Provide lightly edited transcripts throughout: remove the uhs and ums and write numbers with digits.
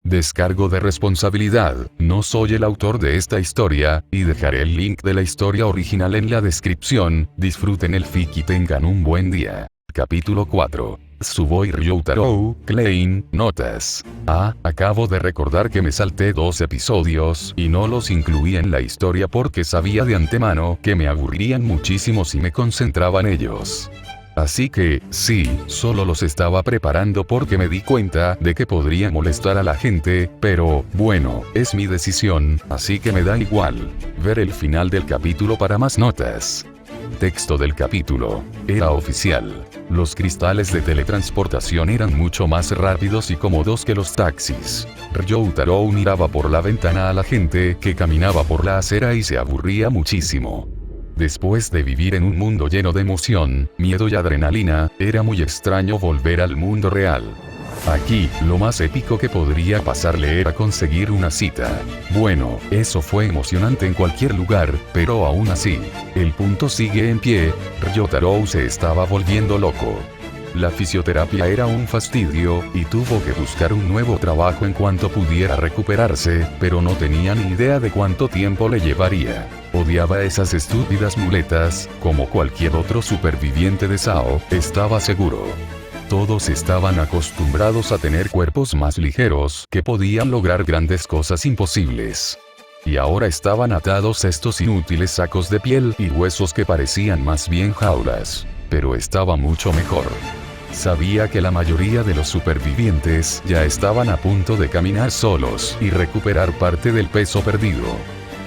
Descargo de responsabilidad, no soy el autor de esta historia, y dejaré el link de la historia original en la descripción. Disfruten el fic y tengan un buen día. Capítulo 4. Tsuboi Ryoutarou, Klein, notas. Acabo de recordar que me salté 2 episodios y no los incluí en la historia porque sabía de antemano que me aburrirían muchísimo si me concentraba en ellos. Así que, sí, solo los estaba preparando porque me di cuenta de que podría molestar a la gente, pero, bueno, es mi decisión, así que me da igual. Ver el final del capítulo para más notas. Texto del capítulo. Era oficial. Los cristales de teletransportación eran mucho más rápidos y cómodos que los taxis. Ryoutarou miraba por la ventana a la gente que caminaba por la acera y se aburría muchísimo. Después de vivir en un mundo lleno de emoción, miedo y adrenalina, era muy extraño volver al mundo real. Aquí, lo más épico que podría pasarle era conseguir una cita. Bueno, eso fue emocionante en cualquier lugar, pero aún así, el punto sigue en pie. Ryoutarou se estaba volviendo loco. La fisioterapia era un fastidio, y tuvo que buscar un nuevo trabajo en cuanto pudiera recuperarse, pero no tenía ni idea de cuánto tiempo le llevaría. Odiaba esas estúpidas muletas, como cualquier otro superviviente de SAO, estaba seguro. Todos estaban acostumbrados a tener cuerpos más ligeros, que podían lograr grandes cosas imposibles. Y ahora estaban atados a estos inútiles sacos de piel y huesos que parecían más bien jaulas. Pero estaba mucho mejor. Sabía que la mayoría de los supervivientes ya estaban a punto de caminar solos y recuperar parte del peso perdido.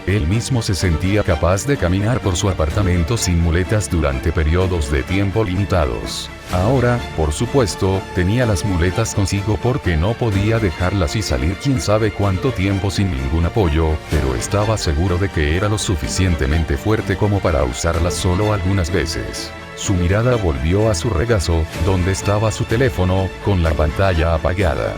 Él mismo se sentía capaz de caminar por su apartamento sin muletas durante periodos de tiempo limitados. Ahora, por supuesto, tenía las muletas consigo porque no podía dejarlas y salir quién sabe cuánto tiempo sin ningún apoyo, pero estaba seguro de que era lo suficientemente fuerte como para usarlas solo algunas veces. Su mirada volvió a su regazo, donde estaba su teléfono, con la pantalla apagada.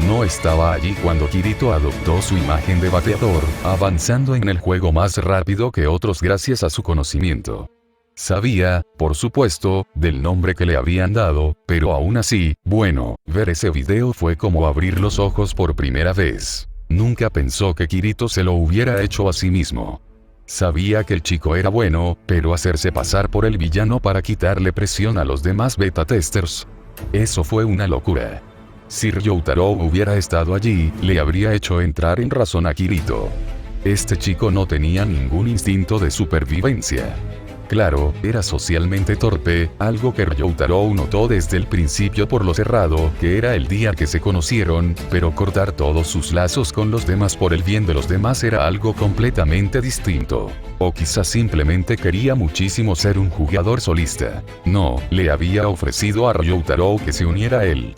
No estaba allí cuando Kirito adoptó su imagen de bateador, avanzando en el juego más rápido que otros gracias a su conocimiento. Sabía, por supuesto, del nombre que le habían dado, pero aún así, bueno, ver ese video fue como abrir los ojos por primera vez. Nunca pensó que Kirito se lo hubiera hecho a sí mismo. Sabía que el chico era bueno, pero hacerse pasar por el villano para quitarle presión a los demás beta testers. Eso fue una locura. Si Ryoutarou hubiera estado allí, le habría hecho entrar en razón a Kirito. Este chico no tenía ningún instinto de supervivencia. Claro, era socialmente torpe, algo que Ryoutarou notó desde el principio por lo cerrado que era el día que se conocieron, pero cortar todos sus lazos con los demás por el bien de los demás era algo completamente distinto. O quizás simplemente quería muchísimo ser un jugador solista. No, le había ofrecido a Ryoutarou que se uniera a él.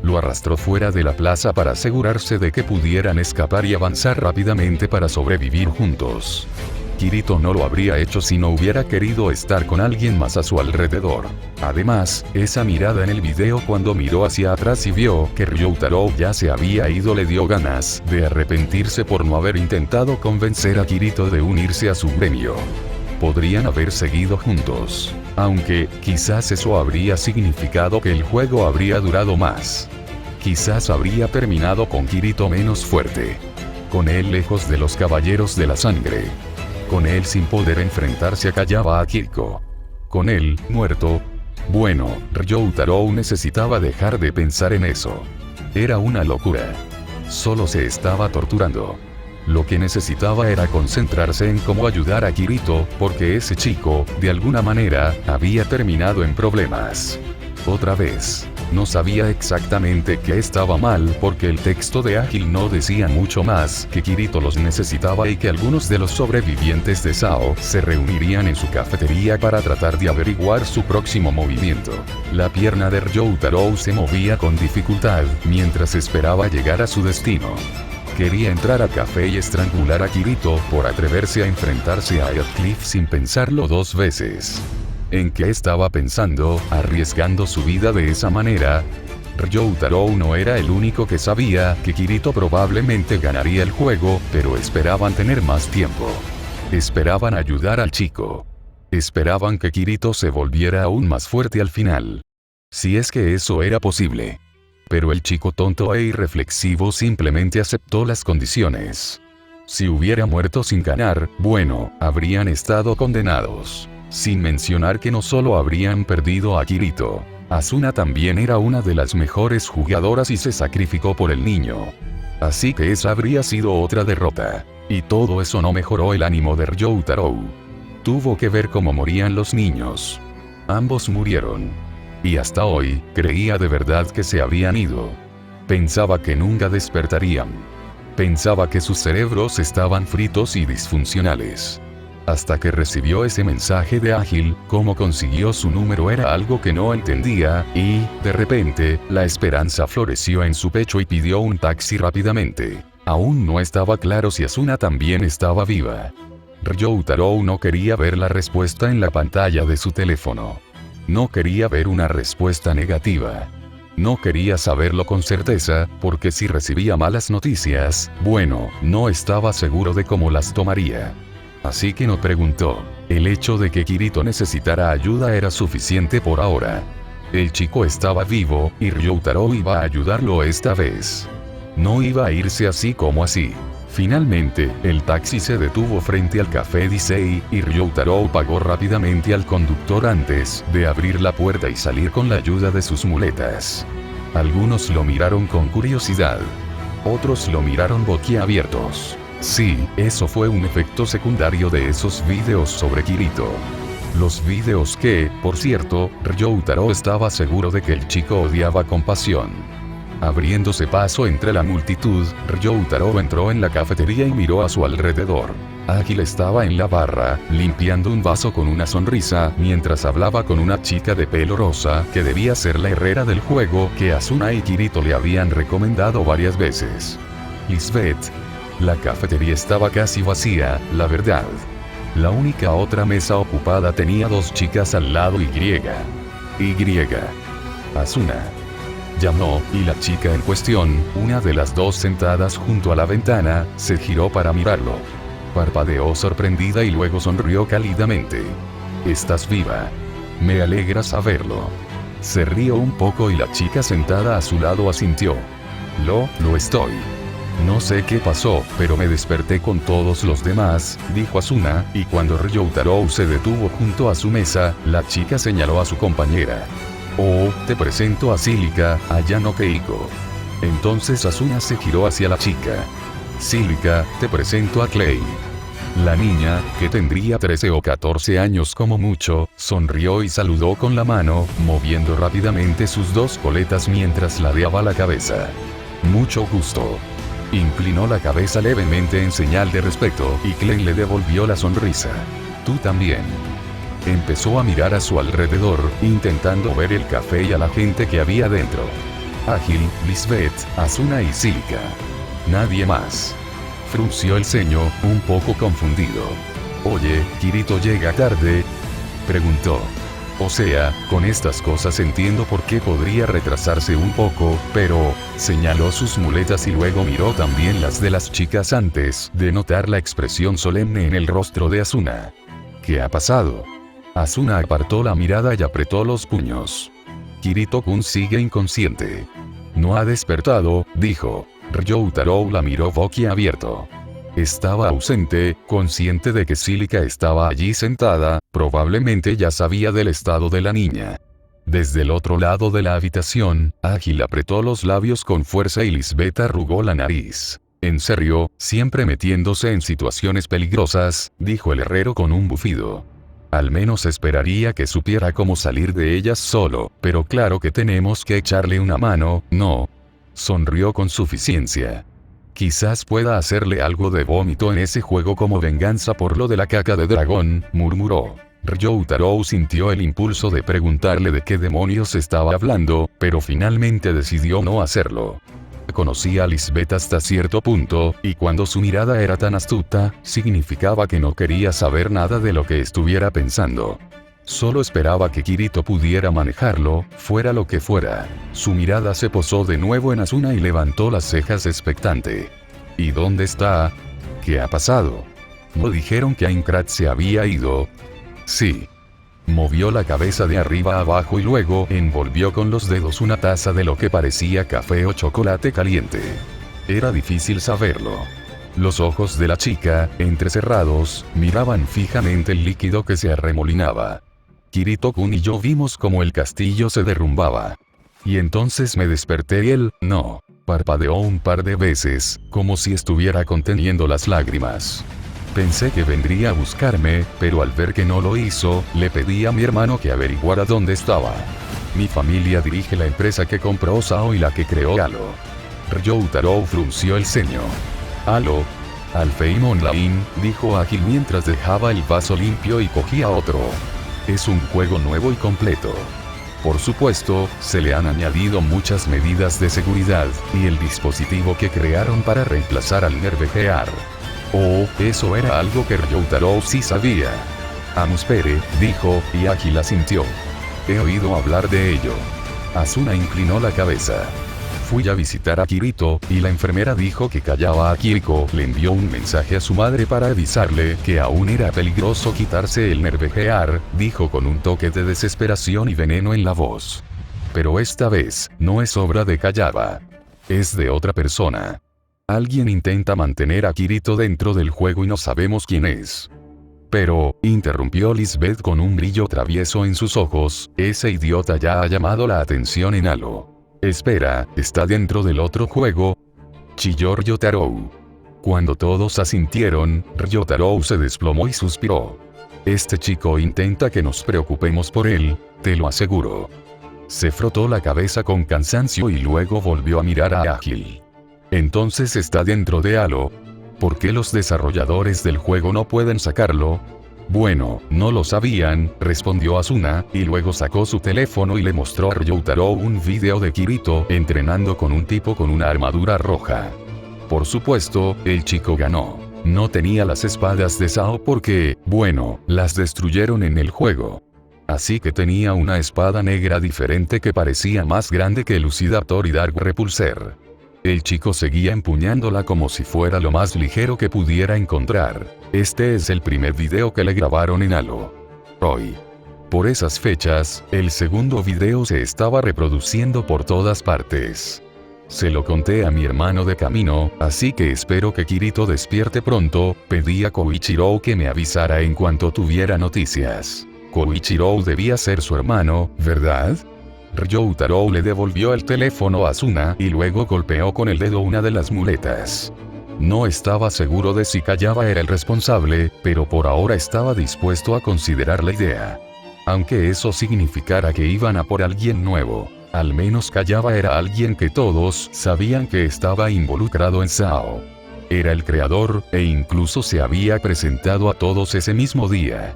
Lo arrastró fuera de la plaza para asegurarse de que pudieran escapar y avanzar rápidamente para sobrevivir juntos. Kirito no lo habría hecho si no hubiera querido estar con alguien más a su alrededor. Además, esa mirada en el video cuando miró hacia atrás y vio que Ryoutarou ya se había ido le dio ganas de arrepentirse por no haber intentado convencer a Kirito de unirse a su gremio. Podrían haber seguido juntos. Aunque, quizás eso habría significado que el juego habría durado más. Quizás habría terminado con Kirito menos fuerte. Con él lejos de los caballeros de la sangre. Con él sin poder enfrentarse a Kayaba Akiko. Con él, muerto. Bueno, Ryoutarou necesitaba dejar de pensar en eso. Era una locura. Solo se estaba torturando. Lo que necesitaba era concentrarse en cómo ayudar a Kirito, porque ese chico, de alguna manera, había terminado en problemas. Otra vez. No sabía exactamente qué estaba mal porque el texto de Ágil no decía mucho más que Kirito los necesitaba y que algunos de los sobrevivientes de SAO se reunirían en su cafetería para tratar de averiguar su próximo movimiento. La pierna de Ryoutarou se movía con dificultad mientras esperaba llegar a su destino. Quería entrar al café y estrangular a Kirito por atreverse a enfrentarse a Heathcliff sin pensarlo 2 veces. ¿En qué estaba pensando, arriesgando su vida de esa manera? Ryoutarou no era el único que sabía que Kirito probablemente ganaría el juego, pero esperaban tener más tiempo. Esperaban ayudar al chico. Esperaban que Kirito se volviera aún más fuerte al final. Si es que eso era posible. pero el chico tonto e irreflexivo simplemente aceptó las condiciones. Si hubiera muerto sin ganar, bueno, habrían estado condenados. Sin mencionar que no solo habrían perdido a Kirito. Asuna también era una de las mejores jugadoras y se sacrificó por el niño. Así que esa habría sido otra derrota. Y todo eso no mejoró el ánimo de Ryotaro. Tuvo que ver cómo morían los niños. Ambos murieron. Y hasta hoy, creía de verdad que se habían ido. Pensaba que nunca despertarían. Pensaba que sus cerebros estaban fritos y disfuncionales. Hasta que recibió ese mensaje de Ágil, cómo consiguió su número era algo que no entendía, y, de repente, la esperanza floreció en su pecho y pidió un taxi rápidamente. Aún no estaba claro si Asuna también estaba viva. Ryotaro no quería ver la respuesta en la pantalla de su teléfono. No quería ver una respuesta negativa. No quería saberlo con certeza, porque si recibía malas noticias, bueno, no estaba seguro de cómo las tomaría. Así que no preguntó. El hecho de que Kirito necesitara ayuda era suficiente por ahora. El chico estaba vivo, y Ryotaro iba a ayudarlo esta vez. No iba a irse así como así. Finalmente, el taxi se detuvo frente al Café Disei, y Ryotaro pagó rápidamente al conductor antes de abrir la puerta y salir con la ayuda de sus muletas. Algunos lo miraron con curiosidad. Otros lo miraron boquiabiertos. Sí, eso fue un efecto secundario de esos videos sobre Kirito. Los videos que, por cierto, Ryotaro estaba seguro de que el chico odiaba con pasión. Abriéndose paso entre la multitud, Ryotaro entró en la cafetería y miró a su alrededor. Ágil estaba en la barra, limpiando un vaso con una sonrisa, mientras hablaba con una chica de pelo rosa, que debía ser la herrera del juego que Asuna y Kirito le habían recomendado varias veces. Lisbeth. La cafetería estaba casi vacía, la verdad. La única otra mesa ocupada tenía dos chicas al lado y. Asuna. Llamó, y la chica en cuestión, una de las dos sentadas junto a la ventana, se giró para mirarlo. Parpadeó sorprendida y luego sonrió cálidamente. «Estás viva. Me alegra saberlo». Se rió un poco y la chica sentada a su lado asintió. Lo estoy. No sé qué pasó, pero me desperté con todos los demás, dijo Asuna, y cuando Ryotaro se detuvo junto a su mesa, la chica señaló a su compañera. «Oh, te presento a Silica, Ayano Keiko». Entonces Asuna se giró hacia la chica. «Silica, te presento a Clay». La niña, que tendría 13 o 14 años como mucho, sonrió y saludó con la mano, moviendo rápidamente sus dos coletas mientras ladeaba la cabeza. «Mucho gusto». Inclinó la cabeza levemente en señal de respeto, y Clay le devolvió la sonrisa. «Tú también». Empezó a mirar a su alrededor, intentando ver el café y a la gente que había dentro. Ágil, Lisbeth, Asuna y Silica. Nadie más. Frunció el ceño, un poco confundido. «Oye, ¿Kirito llega tarde?», preguntó. «O sea, con estas cosas entiendo por qué podría retrasarse un poco, pero...», señaló sus muletas y luego miró también las de las chicas antes de notar la expresión solemne en el rostro de Asuna. «¿Qué ha pasado?». Asuna apartó la mirada y apretó los puños. «Kirito-kun sigue inconsciente». «No ha despertado», dijo. Ryotaro la miró boquiabierto. Estaba ausente, consciente de que Silica estaba allí sentada, probablemente ya sabía del estado de la niña. Desde el otro lado de la habitación, Ágil apretó los labios con fuerza y Lisbeth arrugó la nariz. «En serio, siempre metiéndose en situaciones peligrosas», dijo el herrero con un bufido. «Al menos esperaría que supiera cómo salir de ellas solo, pero claro que tenemos que echarle una mano, ¿no?». Sonrió con suficiencia. «Quizás pueda hacerle algo de vómito en ese juego como venganza por lo de la caca de dragón», murmuró. Ryotaro sintió el impulso de preguntarle de qué demonios estaba hablando, pero finalmente decidió no hacerlo. Conocía a Lisbeth hasta cierto punto, y cuando su mirada era tan astuta, significaba que no quería saber nada de lo que estuviera pensando. Solo esperaba que Kirito pudiera manejarlo, fuera lo que fuera. Su mirada se posó de nuevo en Asuna y levantó las cejas expectante. «¿Y dónde está? ¿Qué ha pasado? ¿No dijeron que Aincrad se había ido?». «Sí». Movió la cabeza de arriba a abajo y luego envolvió con los dedos una taza de lo que parecía café o chocolate caliente. Era difícil saberlo. Los ojos de la chica, entrecerrados, miraban fijamente el líquido que se arremolinaba. Kirito-kun y yo vimos como el castillo se derrumbaba. Y entonces me desperté y él, no, parpadeó un par de veces, como si estuviera conteniendo las lágrimas. Pensé que vendría a buscarme, pero al ver que no lo hizo, le pedí a mi hermano que averiguara dónde estaba. Mi familia dirige la empresa que compró Sao y la que creó Halo. Ryotaro frunció el ceño. Halo. Alfheim Online, dijo ágil mientras dejaba el vaso limpio y cogía otro. Es un juego nuevo y completo. Por supuesto, se le han añadido muchas medidas de seguridad, y el dispositivo que crearon para reemplazar al NerveGear. Oh, eso era algo que Ryotaro sí sabía. Amuspere, dijo, y ágil asintió. He oído hablar de ello. Asuna inclinó la cabeza. Fui a visitar a Kirito, y la enfermera dijo que Kayawa Akihiko le envió un mensaje a su madre para avisarle que aún era peligroso quitarse el NerveGear, dijo con un toque de desesperación y veneno en la voz. Pero esta vez, no es obra de Kayawa. Es de otra persona. Alguien intenta mantener a Kirito dentro del juego y no sabemos quién es. Pero, interrumpió Lisbeth con un brillo travieso en sus ojos, ese idiota ya ha llamado la atención en Halo. Espera, ¿está dentro del otro juego? Chilló Ryotaro. Cuando todos asintieron, Ryotaro se desplomó y suspiró. Este chico intenta que nos preocupemos por él, te lo aseguro. Se frotó la cabeza con cansancio y luego volvió a mirar a Ágil. Entonces está dentro de Halo. ¿Por qué los desarrolladores del juego no pueden sacarlo? Bueno, no lo sabían, respondió Asuna, y luego sacó su teléfono y le mostró a Ryotaro un video de Kirito entrenando con un tipo con una armadura roja. Por supuesto, el chico ganó. No tenía las espadas de Sao porque, bueno, las destruyeron en el juego. Así que tenía una espada negra diferente que parecía más grande que Lucidaptor y Dark Repulser. El chico seguía empuñándola como si fuera lo más ligero que pudiera encontrar. Este es el primer video que le grabaron en Halo. Hoy. Por esas fechas, el segundo video se estaba reproduciendo por todas partes. Se lo conté a mi hermano de camino, así que espero que Kirito despierte pronto, pedí a Koichiro que me avisara en cuanto tuviera noticias. Koichiro debía ser su hermano, ¿verdad? Ryotaro le devolvió el teléfono a Asuna y luego golpeó con el dedo una de las muletas. No estaba seguro de si Kayawa era el responsable, pero por ahora estaba dispuesto a considerar la idea. Aunque eso significara que iban a por alguien nuevo, al menos Kayawa era alguien que todos sabían que estaba involucrado en Sao. Era el creador, e incluso se había presentado a todos ese mismo día.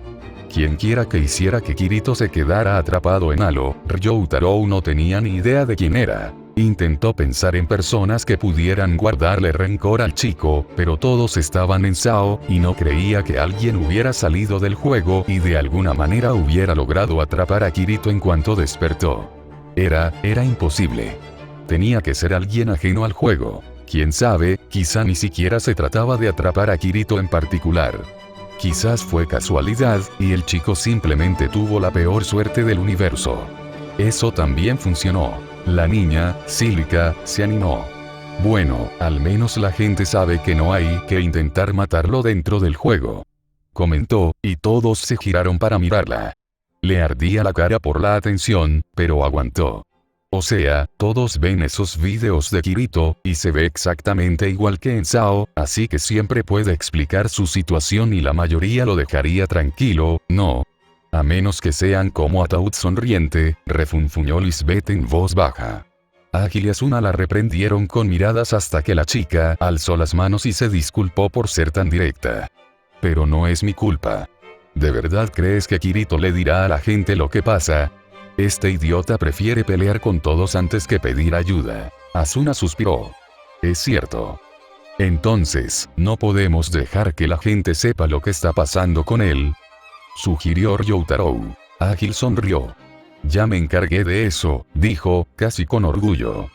Quienquiera que hiciera que Kirito se quedara atrapado en Halo, Ryotaro no tenía ni idea de quién era. Intentó pensar en personas que pudieran guardarle rencor al chico, pero todos estaban en Sao, y no creía que alguien hubiera salido del juego y de alguna manera hubiera logrado atrapar a Kirito en cuanto despertó. Era imposible. Tenía que ser alguien ajeno al juego. Quién sabe, quizá ni siquiera se trataba de atrapar a Kirito en particular. Quizás fue casualidad, y el chico simplemente tuvo la peor suerte del universo. Eso también funcionó. La niña, Cílica, se animó. Bueno, al menos la gente sabe que no hay que intentar matarlo dentro del juego. Comentó, y todos se giraron para mirarla. Le ardía la cara por la atención, pero aguantó. O sea, todos ven esos videos de Kirito, y se ve exactamente igual que en Sao, así que siempre puede explicar su situación y la mayoría lo dejaría tranquilo, ¿no? A menos que sean como Ataúd Sonriente, refunfuñó Lisbeth en voz baja. Ágil y Asuna la reprendieron con miradas hasta que la chica alzó las manos y se disculpó por ser tan directa. Pero no es mi culpa. ¿De verdad crees que Kirito le dirá a la gente lo que pasa? Este idiota prefiere pelear con todos antes que pedir ayuda. Asuna suspiró. Es cierto. Entonces, no podemos dejar que la gente sepa lo que está pasando con él, sugirió Ryotaro. Ágil sonrió. Ya me encargué de eso, dijo, casi con orgullo.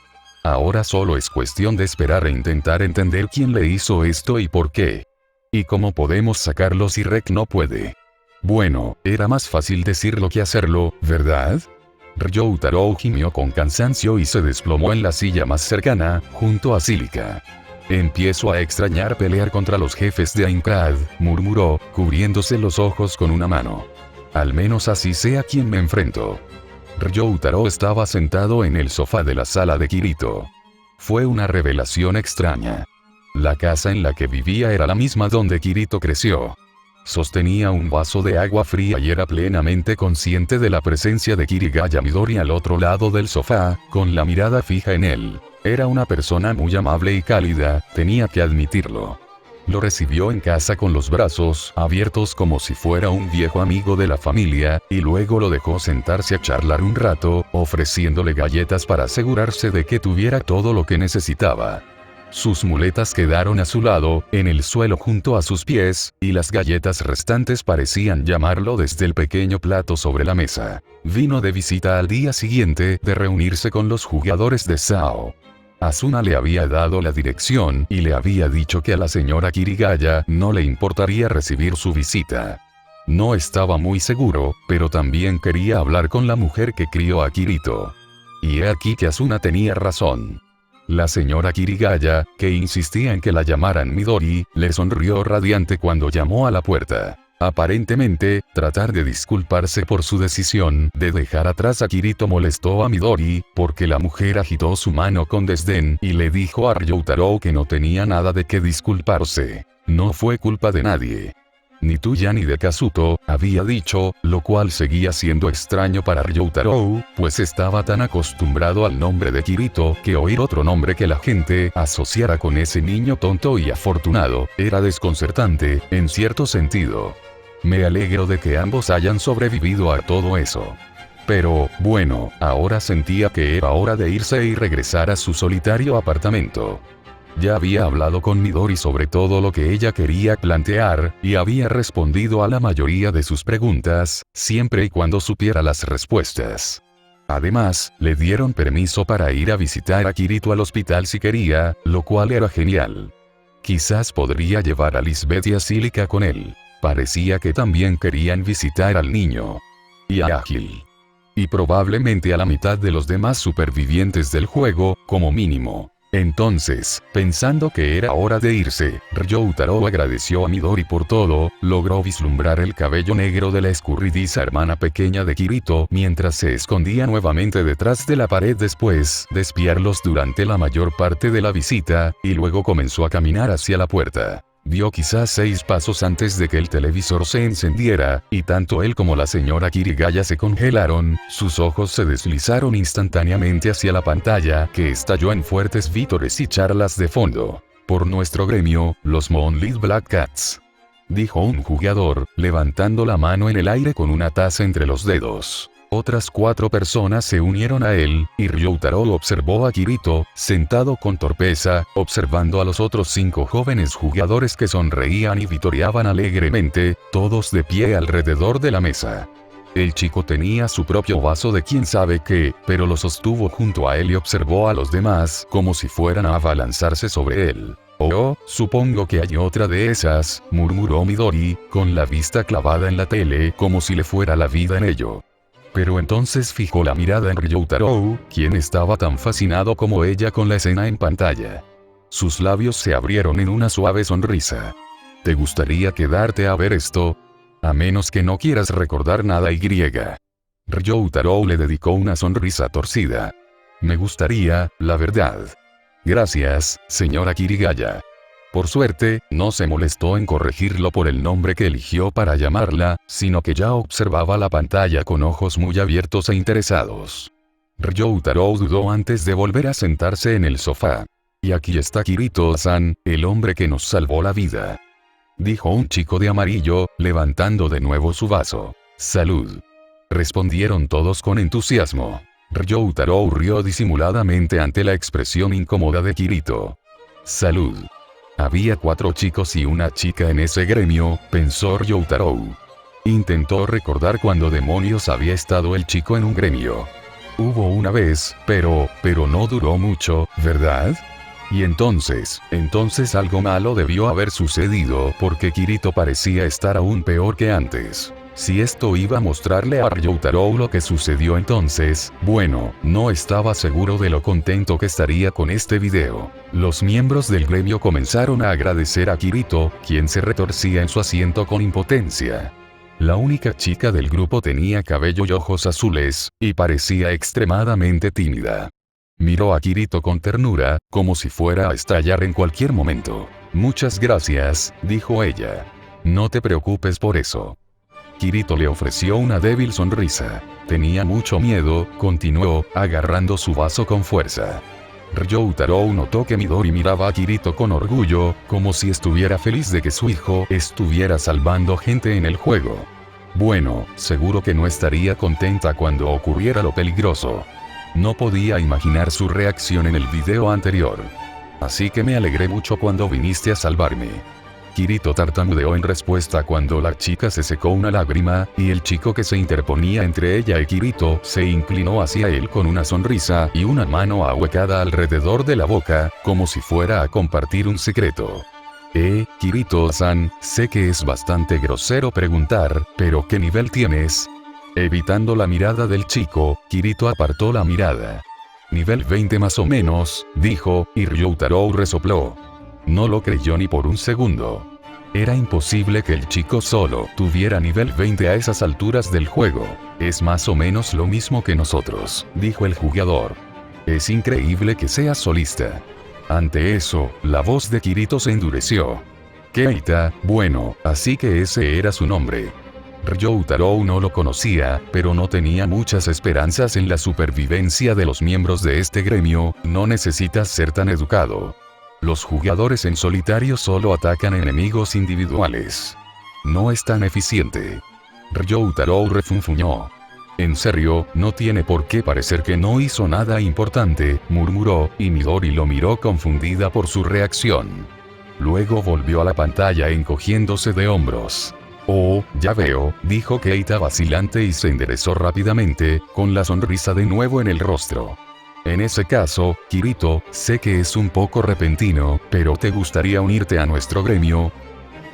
Ahora solo es cuestión de esperar e intentar entender quién le hizo esto y por qué. Y cómo podemos sacarlo si Rek no puede. Bueno, era más fácil decirlo que hacerlo, ¿verdad? Ryotaro gimió con cansancio y se desplomó en la silla más cercana, junto a Cílica. Empiezo a extrañar pelear contra los jefes de Aincrad, murmuró, cubriéndose los ojos con una mano. Al menos así sé a quién me enfrento. Ryotaro estaba sentado en el sofá de la sala de Kirito. Fue una revelación extraña. La casa en la que vivía era la misma donde Kirito creció. Sostenía un vaso de agua fría y era plenamente consciente de la presencia de Kirigaya Midori al otro lado del sofá, con la mirada fija en él. Era una persona muy amable y cálida, tenía que admitirlo. Lo recibió en casa con los brazos abiertos como si fuera un viejo amigo de la familia, y luego lo dejó sentarse a charlar un rato, ofreciéndole galletas para asegurarse de que tuviera todo lo que necesitaba. Sus muletas quedaron a su lado, en el suelo junto a sus pies, y las galletas restantes parecían llamarlo desde el pequeño plato sobre la mesa. Vino de visita al día siguiente de reunirse con los jugadores de Sao. Asuna le había dado la dirección y le había dicho que a la señora Kirigaya no le importaría recibir su visita. No estaba muy seguro, pero también quería hablar con la mujer que crió a Kirito. Y he aquí que Asuna tenía razón. La señora Kirigaya, que insistía en que la llamaran Midori, le sonrió radiante cuando llamó a la puerta. Aparentemente, tratar de disculparse por su decisión de dejar atrás a Kirito molestó a Midori, porque la mujer agitó su mano con desdén y le dijo a Ryotaro que no tenía nada de qué disculparse. No fue culpa de nadie. Ni tuya ni de Kazuto, había dicho, lo cual seguía siendo extraño para Ryotaro, pues estaba tan acostumbrado al nombre de Kirito que oír otro nombre que la gente asociara con ese niño tonto y afortunado, era desconcertante, en cierto sentido. Me alegro de que ambos hayan sobrevivido a todo eso. Pero, bueno, ahora sentía que era hora de irse y regresar a su solitario apartamento. Ya había hablado con Midori sobre todo lo que ella quería plantear, y había respondido a la mayoría de sus preguntas, siempre y cuando supiera las respuestas. Además, le dieron permiso para ir a visitar a Kirito al hospital si quería, lo cual era genial. Quizás podría llevar a Lisbeth y a Cílica con él. Parecía que también querían visitar al niño. Y a Ágil. Y probablemente a la mitad de los demás supervivientes del juego, como mínimo. Entonces, pensando que era hora de irse, Ryotaro agradeció a Midori por todo, logró vislumbrar el cabello negro de la escurridiza hermana pequeña de Kirito mientras se escondía nuevamente detrás de la pared después de espiarlos durante la mayor parte de la visita, y luego comenzó a caminar hacia la puerta. Dio quizás 6 pasos antes de que el televisor se encendiera, y tanto él como la señora Kirigaya se congelaron, sus ojos se deslizaron instantáneamente hacia la pantalla, que estalló en fuertes vítores y charlas de fondo. Por nuestro gremio, los Moonlit Black Cats. Dijo un jugador, levantando la mano en el aire con una taza entre los dedos. Otras 4 personas se unieron a él, y Ryotaro observó a Kirito, sentado con torpeza, observando a los otros 5 jóvenes jugadores que sonreían y vitoreaban alegremente, todos de pie alrededor de la mesa. El chico tenía su propio vaso de quién sabe qué, pero lo sostuvo junto a él y observó a los demás como si fueran a abalanzarse sobre él. Oh, supongo que hay otra de esas, murmuró Midori, con la vista clavada en la tele como si le fuera la vida en ello. Pero entonces fijó la mirada en Ryotaro, quien estaba tan fascinado como ella con la escena en pantalla. Sus labios se abrieron en una suave sonrisa. ¿Te gustaría quedarte a ver esto? A menos que no quieras recordar nada y. Ryotaro le dedicó una sonrisa torcida. Me gustaría, la verdad. Gracias, señora Kirigaya. Por suerte, no se molestó en corregirlo por el nombre que eligió para llamarla, sino que ya observaba la pantalla con ojos muy abiertos e interesados. Ryotaro dudó antes de volver a sentarse en el sofá. Y aquí está Kirito-san, el hombre que nos salvó la vida. Dijo un chico de amarillo, levantando de nuevo su vaso. Salud. Respondieron todos con entusiasmo. Ryotaro rió disimuladamente ante la expresión incómoda de Kirito. Salud. Había 4 chicos y una chica en ese gremio, pensó Ryotaro. Intentó recordar cuándo demonios había estado el chico en un gremio. Hubo una vez, pero no duró mucho, ¿verdad? Y entonces algo malo debió haber sucedido porque Kirito parecía estar aún peor que antes. Si esto iba a mostrarle a Ryotaro lo que sucedió entonces, bueno, no estaba seguro de lo contento que estaría con este video. Los miembros del gremio comenzaron a agradecer a Kirito, quien se retorcía en su asiento con impotencia. La única chica del grupo tenía cabello y ojos azules, y parecía extremadamente tímida. Miró a Kirito con ternura, como si fuera a estallar en cualquier momento. «Muchas gracias», dijo ella. «No te preocupes por eso». Kirito le ofreció una débil sonrisa. Tenía mucho miedo, continuó, agarrando su vaso con fuerza. Ryotaro notó que Midori miraba a Kirito con orgullo, como si estuviera feliz de que su hijo estuviera salvando gente en el juego. Bueno, seguro que no estaría contenta cuando ocurriera lo peligroso. No podía imaginar su reacción en el video anterior. Así que me alegré mucho cuando viniste a salvarme. Kirito tartamudeó en respuesta cuando la chica se secó una lágrima, y el chico que se interponía entre ella y Kirito se inclinó hacia él con una sonrisa y una mano ahuecada alrededor de la boca, como si fuera a compartir un secreto. Kirito-san, sé que es bastante grosero preguntar, pero ¿qué nivel tienes? Evitando la mirada del chico, Kirito apartó la mirada. Nivel 20 más o menos, dijo, y Ryotaro resopló. No lo creyó ni por un segundo. Era imposible que el chico solo tuviera nivel 20 a esas alturas del juego. Es más o menos lo mismo que nosotros, dijo el jugador. Es increíble que seas solista. Ante eso, la voz de Kirito se endureció. Keita, bueno, así que ese era su nombre. Ryotaro no lo conocía, pero no tenía muchas esperanzas en la supervivencia de los miembros de este gremio. No necesitas ser tan educado. Los jugadores en solitario solo atacan enemigos individuales. No es tan eficiente. Ryotaro refunfuñó. En serio, no tiene por qué parecer que no hizo nada importante, murmuró, y Midori lo miró confundida por su reacción. Luego volvió a la pantalla encogiéndose de hombros. Oh, ya veo, dijo Keita vacilante y se enderezó rápidamente, con la sonrisa de nuevo en el rostro. En ese caso, Kirito, sé que es un poco repentino, pero ¿te gustaría unirte a nuestro gremio?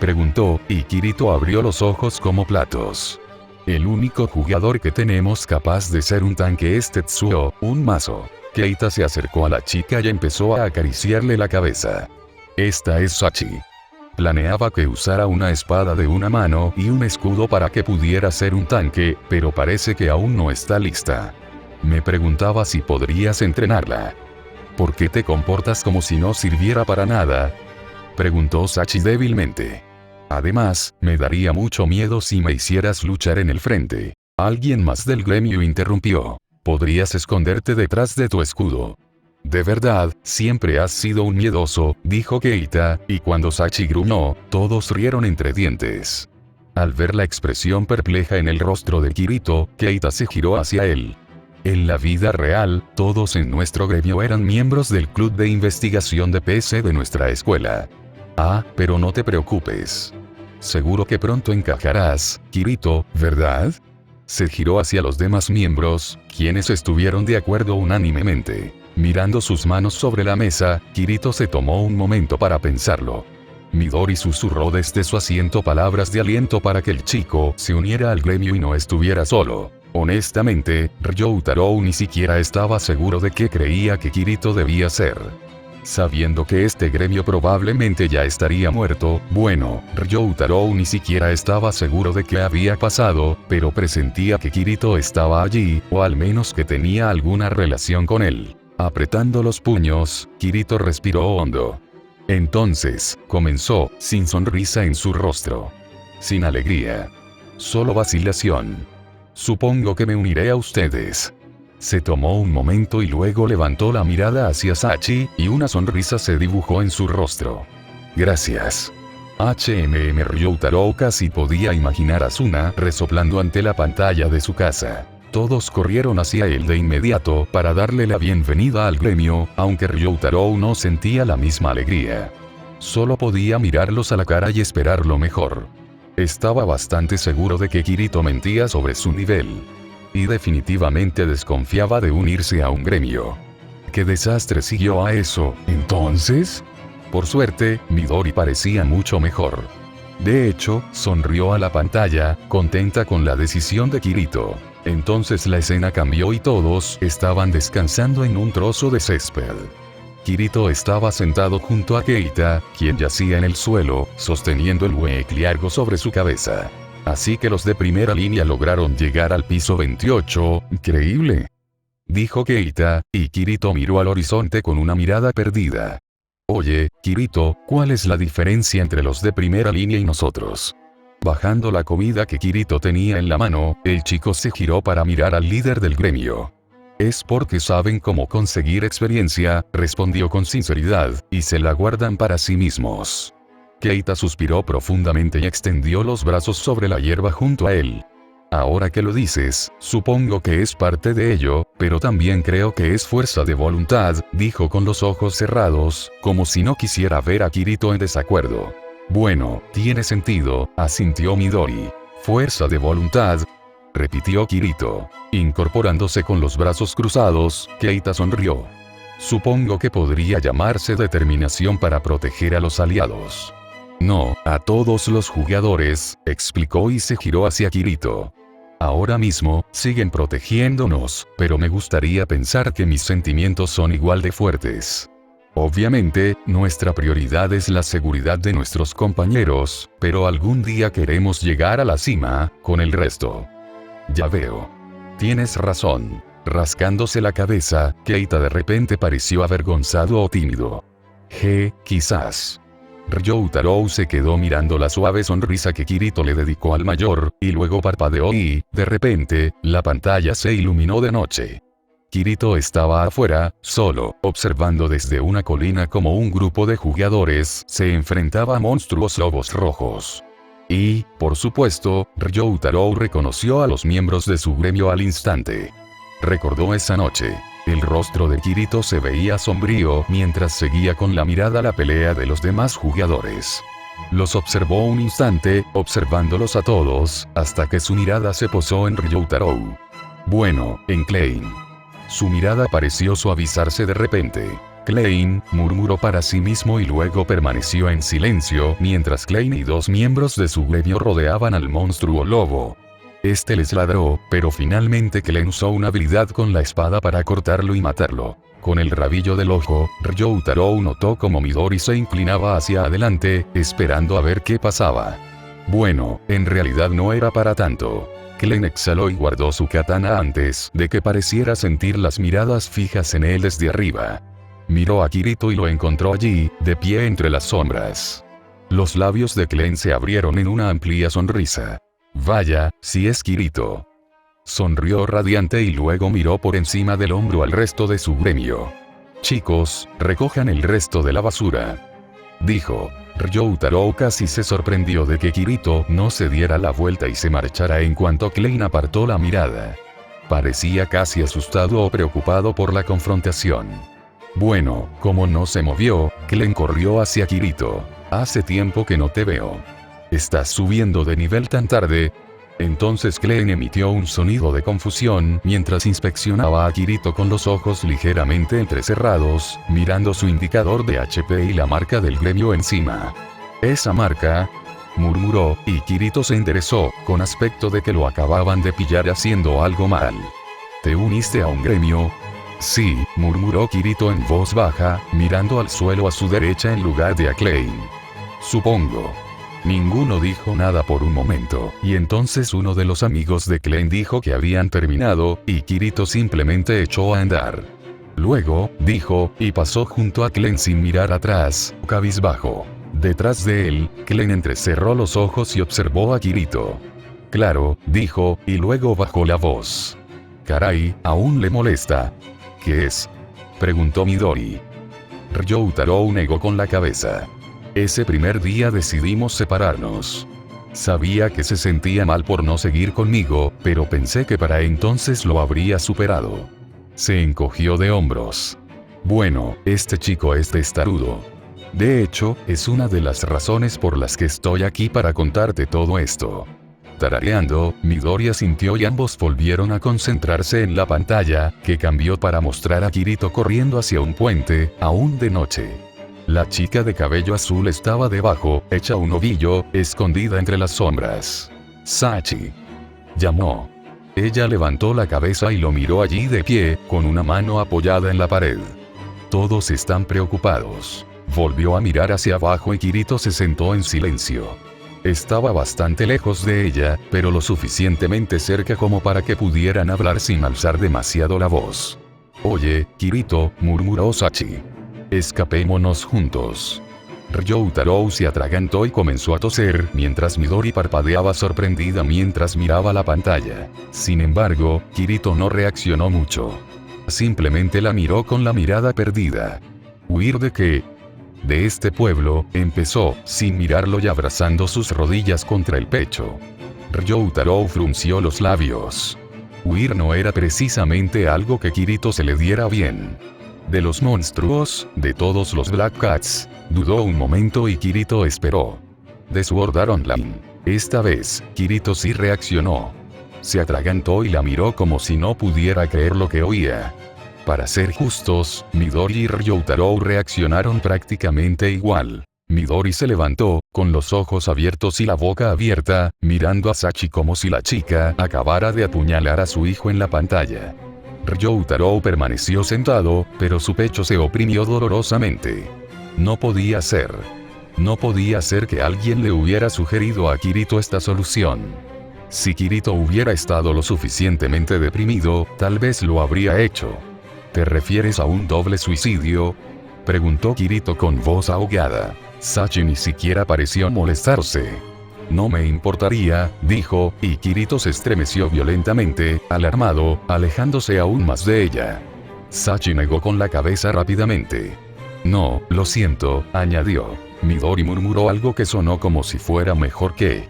Preguntó, y Kirito abrió los ojos como platos. El único jugador que tenemos capaz de ser un tanque es Tetsuo, un mazo. Keita se acercó a la chica y empezó a acariciarle la cabeza. Esta es Sachi. Planeaba que usara una espada de una mano y un escudo para que pudiera ser un tanque, pero parece que aún no está lista. Me preguntaba si podrías entrenarla. ¿Por qué te comportas como si no sirviera para nada? Preguntó Sachi débilmente. Además, me daría mucho miedo si me hicieras luchar en el frente. Alguien más del gremio interrumpió. Podrías esconderte detrás de tu escudo. De verdad, siempre has sido un miedoso, dijo Keita, y cuando Sachi gruñó, todos rieron entre dientes. Al ver la expresión perpleja en el rostro de Kirito, Keita se giró hacia él. En la vida real, todos en nuestro gremio eran miembros del club de investigación de PC de nuestra escuela. Ah, pero no te preocupes. Seguro que pronto encajarás, Kirito, ¿verdad? Se giró hacia los demás miembros, quienes estuvieron de acuerdo unánimemente. Mirando sus manos sobre la mesa, Kirito se tomó un momento para pensarlo. Midori susurró desde su asiento palabras de aliento para que el chico se uniera al gremio y no estuviera solo. Honestamente, Ryotaro ni siquiera estaba seguro de qué creía que Kirito debía ser. Sabiendo que este gremio probablemente ya estaría muerto, bueno, Ryotaro ni siquiera estaba seguro de qué había pasado, pero presentía que Kirito estaba allí, o al menos que tenía alguna relación con él. Apretando los puños, Kirito respiró hondo. Entonces, comenzó, sin sonrisa en su rostro. Sin alegría. Solo vacilación. Supongo que me uniré a ustedes. Se tomó un momento y luego levantó la mirada hacia Sachi, y una sonrisa se dibujó en su rostro. Gracias. Ryotaro casi podía imaginar a Asuna resoplando ante la pantalla de su casa. Todos corrieron hacia él de inmediato para darle la bienvenida al gremio, aunque Ryotaro no sentía la misma alegría. Solo podía mirarlos a la cara y esperar lo mejor. Estaba bastante seguro de que Kirito mentía sobre su nivel. Y definitivamente desconfiaba de unirse a un gremio. ¿Qué desastre siguió a eso, entonces? Por suerte, Midori parecía mucho mejor. De hecho, sonrió a la pantalla, contenta con la decisión de Kirito. Entonces la escena cambió y todos estaban descansando en un trozo de césped. Kirito estaba sentado junto a Keita, quien yacía en el suelo, sosteniendo el huequiargo sobre su cabeza. Así que los de primera línea lograron llegar al piso 28, increíble, dijo Keita, y Kirito miró al horizonte con una mirada perdida. Oye, Kirito, ¿cuál es la diferencia entre los de primera línea y nosotros? Bajando la comida que Kirito tenía en la mano, el chico se giró para mirar al líder del gremio. Es porque saben cómo conseguir experiencia, respondió con sinceridad, y se la guardan para sí mismos. Keita suspiró profundamente y extendió los brazos sobre la hierba junto a él. Ahora que lo dices, supongo que es parte de ello, pero también creo que es fuerza de voluntad, dijo con los ojos cerrados, como si no quisiera ver a Kirito en desacuerdo. Bueno, tiene sentido, asintió Midori. Fuerza de voluntad, repitió Kirito. Incorporándose con los brazos cruzados, Keita sonrió. Supongo que podría llamarse determinación para proteger a los aliados. No, a todos los jugadores, explicó y se giró hacia Kirito. Ahora mismo, siguen protegiéndonos, pero me gustaría pensar que mis sentimientos son igual de fuertes. Obviamente, nuestra prioridad es la seguridad de nuestros compañeros, pero algún día queremos llegar a la cima, con el resto. Ya veo. Tienes razón. Rascándose la cabeza, Keita de repente pareció avergonzado o tímido. Quizás. Ryoutarou se quedó mirando la suave sonrisa que Kirito le dedicó al mayor, y luego parpadeó y, de repente, la pantalla se iluminó de noche. Kirito estaba afuera, solo, observando desde una colina como un grupo de jugadores se enfrentaba a monstruos lobos rojos. Y, por supuesto, Ryoutarou reconoció a los miembros de su gremio al instante. Recordó esa noche. El rostro de Kirito se veía sombrío mientras seguía con la mirada la pelea de los demás jugadores. Los observó un instante, observándolos a todos, hasta que su mirada se posó en Ryoutarou. Bueno, en Klein. Su mirada pareció suavizarse de repente. Klein, murmuró para sí mismo y luego permaneció en silencio mientras Klein y dos miembros de su gremio rodeaban al monstruo lobo. Este les ladró, pero finalmente Klein usó una habilidad con la espada para cortarlo y matarlo. Con el rabillo del ojo, Ryoutarou notó como Midori se inclinaba hacia adelante, esperando a ver qué pasaba. Bueno, en realidad no era para tanto. Klein exhaló y guardó su katana antes de que pareciera sentir las miradas fijas en él desde arriba. Miró a Kirito y lo encontró allí, de pie entre las sombras. Los labios de Klein se abrieron en una amplia sonrisa. Vaya, si es Kirito. Sonrió radiante y luego miró por encima del hombro al resto de su gremio. Chicos, recojan el resto de la basura, dijo. Ryoutarou casi se sorprendió de que Kirito no se diera la vuelta y se marchara en cuanto Klein apartó la mirada. Parecía casi asustado o preocupado por la confrontación. Bueno, como no se movió, Klein corrió hacia Kirito. Hace tiempo que no te veo. ¿Estás subiendo de nivel tan tarde? Entonces Klein emitió un sonido de confusión mientras inspeccionaba a Kirito con los ojos ligeramente entrecerrados, mirando su indicador de HP y la marca del gremio encima. Esa marca, murmuró, y Kirito se enderezó, con aspecto de que lo acababan de pillar haciendo algo mal. ¿Te uniste a un gremio? Sí, murmuró Kirito en voz baja, mirando al suelo a su derecha en lugar de a Klein. Supongo. Ninguno dijo nada por un momento, y entonces uno de los amigos de Klein dijo que habían terminado, y Kirito simplemente echó a andar. Luego, dijo, y pasó junto a Klein sin mirar atrás, cabizbajo. Detrás de él, Klein entrecerró los ojos y observó a Kirito. Claro, dijo, y luego bajó la voz. Caray, aún le molesta. ¿Qué es? Preguntó Midori. Ryoutarou negó con la cabeza. Ese primer día decidimos separarnos. Sabía que se sentía mal por no seguir conmigo, pero pensé que para entonces lo habría superado. Se encogió de hombros. Bueno, este chico es testarudo. De hecho, es una de las razones por las que estoy aquí para contarte todo esto. Tarareando, Midori asintió y ambos volvieron a concentrarse en la pantalla, que cambió para mostrar a Kirito corriendo hacia un puente, aún de noche. La chica de cabello azul estaba debajo, hecha un ovillo, escondida entre las sombras. Sachi. Llamó. Ella levantó la cabeza y lo miró allí de pie, con una mano apoyada en la pared. Todos están preocupados. Volvió a mirar hacia abajo y Kirito se sentó en silencio. Estaba bastante lejos de ella, pero lo suficientemente cerca como para que pudieran hablar sin alzar demasiado la voz. «Oye, Kirito», murmuró Sachi. «Escapémonos juntos». Ryoutarou se atragantó y comenzó a toser, mientras Midori parpadeaba sorprendida mientras miraba la pantalla. Sin embargo, Kirito no reaccionó mucho. Simplemente la miró con la mirada perdida. ¿Huir de qué? De este pueblo, empezó, sin mirarlo y abrazando sus rodillas contra el pecho. Ryoutarou frunció los labios. Huir no era precisamente algo que Kirito se le diera bien. De los monstruos, de todos los Black Cats, dudó un momento y Kirito esperó. De Sword Art Online. Esta vez, Kirito sí reaccionó. Se atragantó y la miró como si no pudiera creer lo que oía. Para ser justos, Midori y Ryoutarou reaccionaron prácticamente igual. Midori se levantó, con los ojos abiertos y la boca abierta, mirando a Sachi como si la chica acabara de apuñalar a su hijo en la pantalla. Ryoutarou permaneció sentado, pero su pecho se oprimió dolorosamente. No podía ser. No podía ser que alguien le hubiera sugerido a Kirito esta solución. Si Kirito hubiera estado lo suficientemente deprimido, tal vez lo habría hecho. ¿Te refieres a un doble suicidio?, preguntó Kirito con voz ahogada. Sachi ni siquiera pareció molestarse. No me importaría, dijo, y Kirito se estremeció violentamente, alarmado, alejándose aún más de ella. Sachi negó con la cabeza rápidamente. No, lo siento, añadió. Midori murmuró algo que sonó como si fuera mejor que...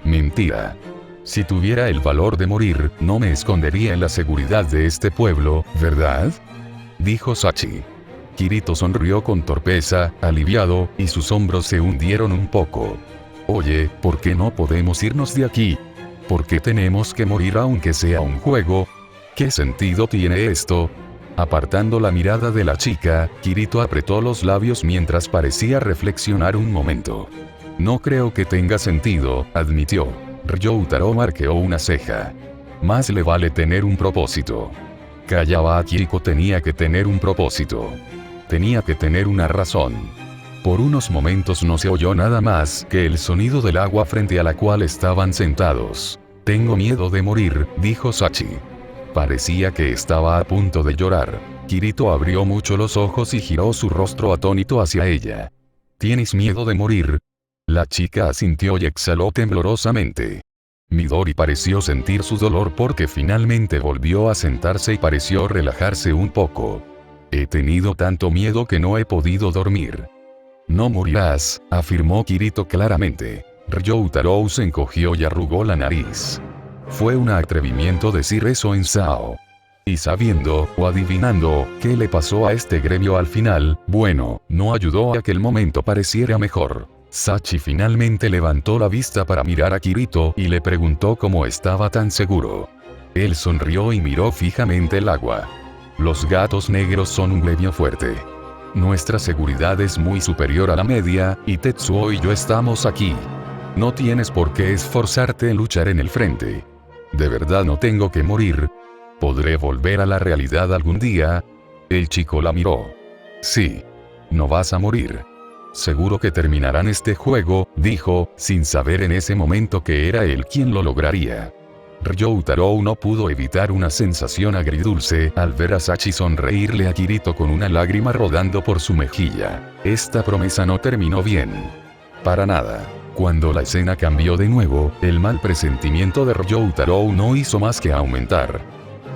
Mentira. Si tuviera el valor de morir, no me escondería en la seguridad de este pueblo, ¿verdad?, dijo Sachi. Kirito sonrió con torpeza, aliviado, y sus hombros se hundieron un poco. Oye, ¿por qué no podemos irnos de aquí? ¿Por qué tenemos que morir aunque sea un juego? ¿Qué sentido tiene esto? Apartando la mirada de la chica, Kirito apretó los labios mientras parecía reflexionar un momento. No creo que tenga sentido, admitió. Ryoutarou arqueó una ceja. Más le vale tener un propósito. Callaba Kiriko tenía que tener un propósito. Tenía que tener una razón. Por unos momentos no se oyó nada más que el sonido del agua frente a la cual estaban sentados. Tengo miedo de morir, dijo Sachi. Parecía que estaba a punto de llorar. Kirito abrió mucho los ojos y giró su rostro atónito hacia ella. ¿Tienes miedo de morir? La chica asintió y exhaló temblorosamente. Midori pareció sentir su dolor porque finalmente volvió a sentarse y pareció relajarse un poco. He tenido tanto miedo que no he podido dormir. No morirás, afirmó Kirito claramente. Ryoutarou se encogió y arrugó la nariz. Fue un atrevimiento decir eso en Sao. Y sabiendo, o adivinando, qué le pasó a este gremio al final, bueno, no ayudó a que el momento pareciera mejor. Sachi finalmente levantó la vista para mirar a Kirito y le preguntó cómo estaba tan seguro. Él sonrió y miró fijamente el agua. Los gatos negros son un gremio fuerte. Nuestra seguridad es muy superior a la media, y Tetsuo y yo estamos aquí. No tienes por qué esforzarte en luchar en el frente. ¿De verdad no tengo que morir? ¿Podré volver a la realidad algún día? El chico la miró. Sí. No vas a morir. Seguro que terminarán este juego, dijo, sin saber en ese momento que era él quien lo lograría. Ryoutarou no pudo evitar una sensación agridulce al ver a Sachi sonreírle a Kirito con una lágrima rodando por su mejilla. Esta promesa no terminó bien. Para nada. Cuando la escena cambió de nuevo, el mal presentimiento de Ryoutarou no hizo más que aumentar.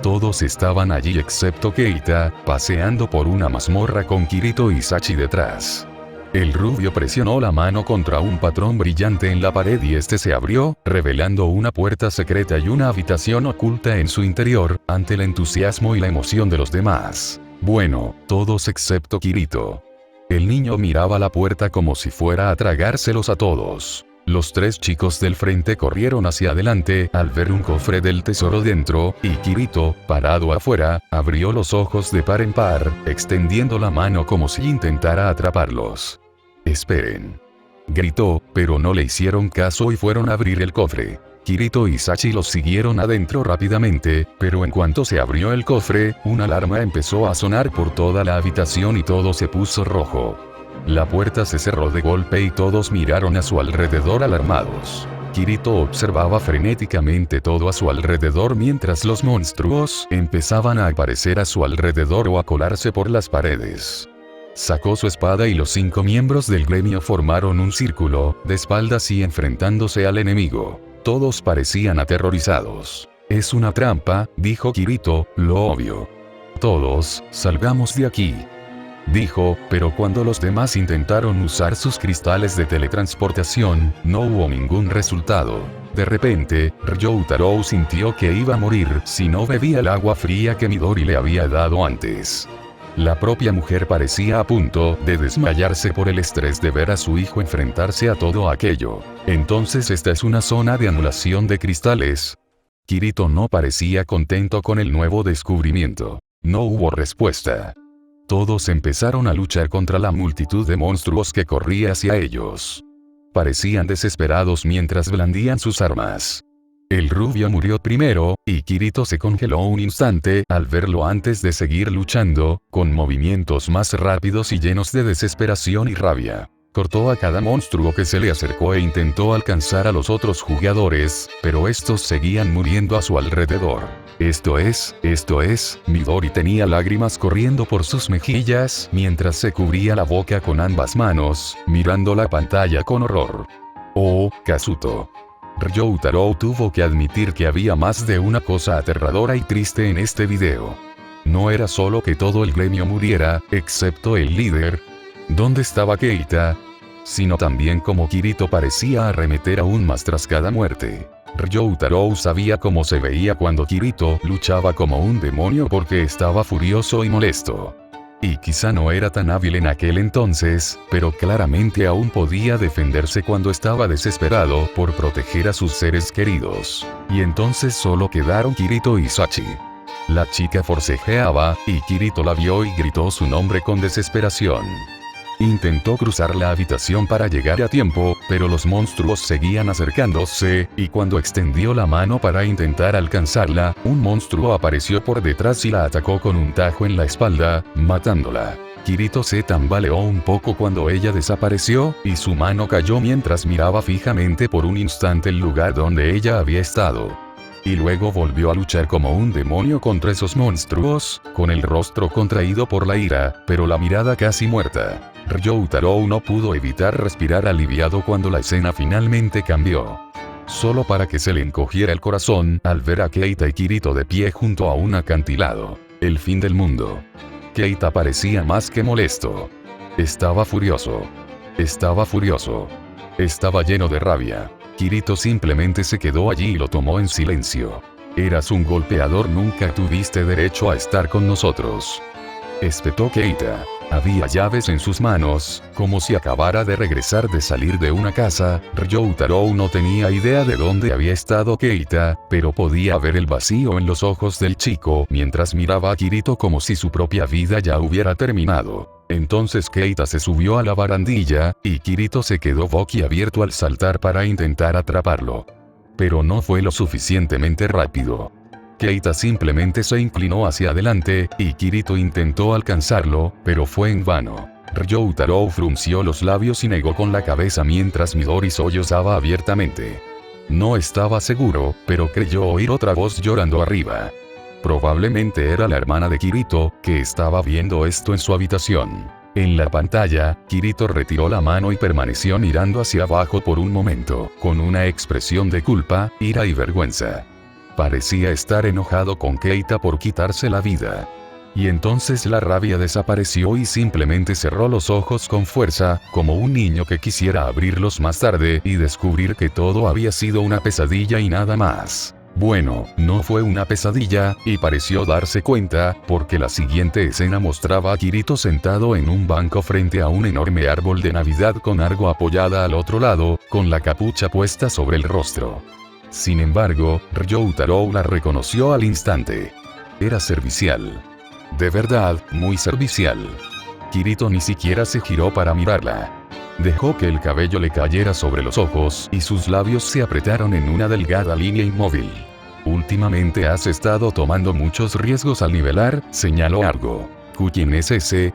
Todos estaban allí excepto Keita, paseando por una mazmorra con Kirito y Sachi detrás. El rubio presionó la mano contra un patrón brillante en la pared y este se abrió, revelando una puerta secreta y una habitación oculta en su interior, ante el entusiasmo y la emoción de los demás. Bueno, todos excepto Kirito. El niño miraba la puerta como si fuera a tragárselos a todos. Los tres chicos del frente corrieron hacia adelante al ver un cofre del tesoro dentro, y Kirito, parado afuera, abrió los ojos de par en par, extendiendo la mano como si intentara atraparlos. «Esperen», gritó, pero no le hicieron caso y fueron a abrir el cofre. Kirito y Sachi los siguieron adentro rápidamente, pero en cuanto se abrió el cofre, una alarma empezó a sonar por toda la habitación y todo se puso rojo. La puerta se cerró de golpe y todos miraron a su alrededor alarmados. Kirito observaba frenéticamente todo a su alrededor mientras los monstruos empezaban a aparecer a su alrededor o a colarse por las paredes. Sacó su espada y los 5 miembros del gremio formaron un círculo, de espaldas y enfrentándose al enemigo. Todos parecían aterrorizados. «Es una trampa», dijo Kirito, «lo obvio. Todos, salgamos de aquí», dijo, pero cuando los demás intentaron usar sus cristales de teletransportación, no hubo ningún resultado. De repente, Ryotaro sintió que iba a morir si no bebía el agua fría que Midori le había dado antes. La propia mujer parecía a punto de desmayarse por el estrés de ver a su hijo enfrentarse a todo aquello. «Entonces esta es una zona de anulación de cristales». Kirito no parecía contento con el nuevo descubrimiento. No hubo respuesta. Todos empezaron a luchar contra la multitud de monstruos que corría hacia ellos. Parecían desesperados mientras blandían sus armas. El rubio murió primero, y Kirito se congeló un instante al verlo antes de seguir luchando, con movimientos más rápidos y llenos de desesperación y rabia. Cortó a cada monstruo que se le acercó e intentó alcanzar a los otros jugadores, pero estos seguían muriendo a su alrededor. Esto es, Midori tenía lágrimas corriendo por sus mejillas mientras se cubría la boca con ambas manos, mirando la pantalla con horror. «Oh, Kazuto». Ryotaro tuvo que admitir que había más de una cosa aterradora y triste en este video. No era solo que todo el gremio muriera, excepto el líder. ¿Dónde estaba Keita? Sino también como Kirito parecía arremeter aún más tras cada muerte. Ryotaro sabía cómo se veía cuando Kirito luchaba como un demonio porque estaba furioso y molesto. Y quizá no era tan hábil en aquel entonces, pero claramente aún podía defenderse cuando estaba desesperado por proteger a sus seres queridos. Y entonces solo quedaron Kirito y Sachi. La chica forcejeaba, y Kirito la vio y gritó su nombre con desesperación. Intentó cruzar la habitación para llegar a tiempo, pero los monstruos seguían acercándose, y cuando extendió la mano para intentar alcanzarla, un monstruo apareció por detrás y la atacó con un tajo en la espalda, matándola. Kirito se tambaleó un poco cuando ella desapareció, y su mano cayó mientras miraba fijamente por un instante el lugar donde ella había estado. Y luego volvió a luchar como un demonio contra esos monstruos, con el rostro contraído por la ira, pero la mirada casi muerta. Ryotaro no pudo evitar respirar aliviado cuando la escena finalmente cambió. Solo para que se le encogiera el corazón al ver a Keita y Kirito de pie junto a un acantilado. El fin del mundo. Keita parecía más que molesto. Estaba furioso. Estaba furioso. Estaba lleno de rabia. Kirito simplemente se quedó allí y lo tomó en silencio. «Eras un golpeador, nunca tuviste derecho a estar con nosotros», espetó Keita. Había llaves en sus manos, como si acabara de regresar de salir de una casa. Ryotaro no tenía idea de dónde había estado Keita, pero podía ver el vacío en los ojos del chico mientras miraba a Kirito como si su propia vida ya hubiera terminado. Entonces Keita se subió a la barandilla, y Kirito se quedó boquiabierto al saltar para intentar atraparlo. Pero no fue lo suficientemente rápido. Keita simplemente se inclinó hacia adelante, y Kirito intentó alcanzarlo, pero fue en vano. Ryotaro frunció los labios y negó con la cabeza mientras Midori sollozaba abiertamente. No estaba seguro, pero creyó oír otra voz llorando arriba. Probablemente era la hermana de Kirito, que estaba viendo esto en su habitación. En la pantalla, Kirito retiró la mano y permaneció mirando hacia abajo por un momento, con una expresión de culpa, ira y vergüenza. Parecía estar enojado con Keita por quitarse la vida. Y entonces la rabia desapareció y simplemente cerró los ojos con fuerza, como un niño que quisiera abrirlos más tarde y descubrir que todo había sido una pesadilla y nada más. Bueno, no fue una pesadilla, y pareció darse cuenta, porque la siguiente escena mostraba a Kirito sentado en un banco frente a un enorme árbol de Navidad con Argo apoyada al otro lado, con la capucha puesta sobre el rostro. Sin embargo, Ryoutarou la reconoció al instante. Era servicial. De verdad, muy servicial. Kirito ni siquiera se giró para mirarla. Dejó que el cabello le cayera sobre los ojos y sus labios se apretaron en una delgada línea inmóvil. Últimamente has estado tomando muchos riesgos al nivelar, señaló Argo. ¿Quién es ese?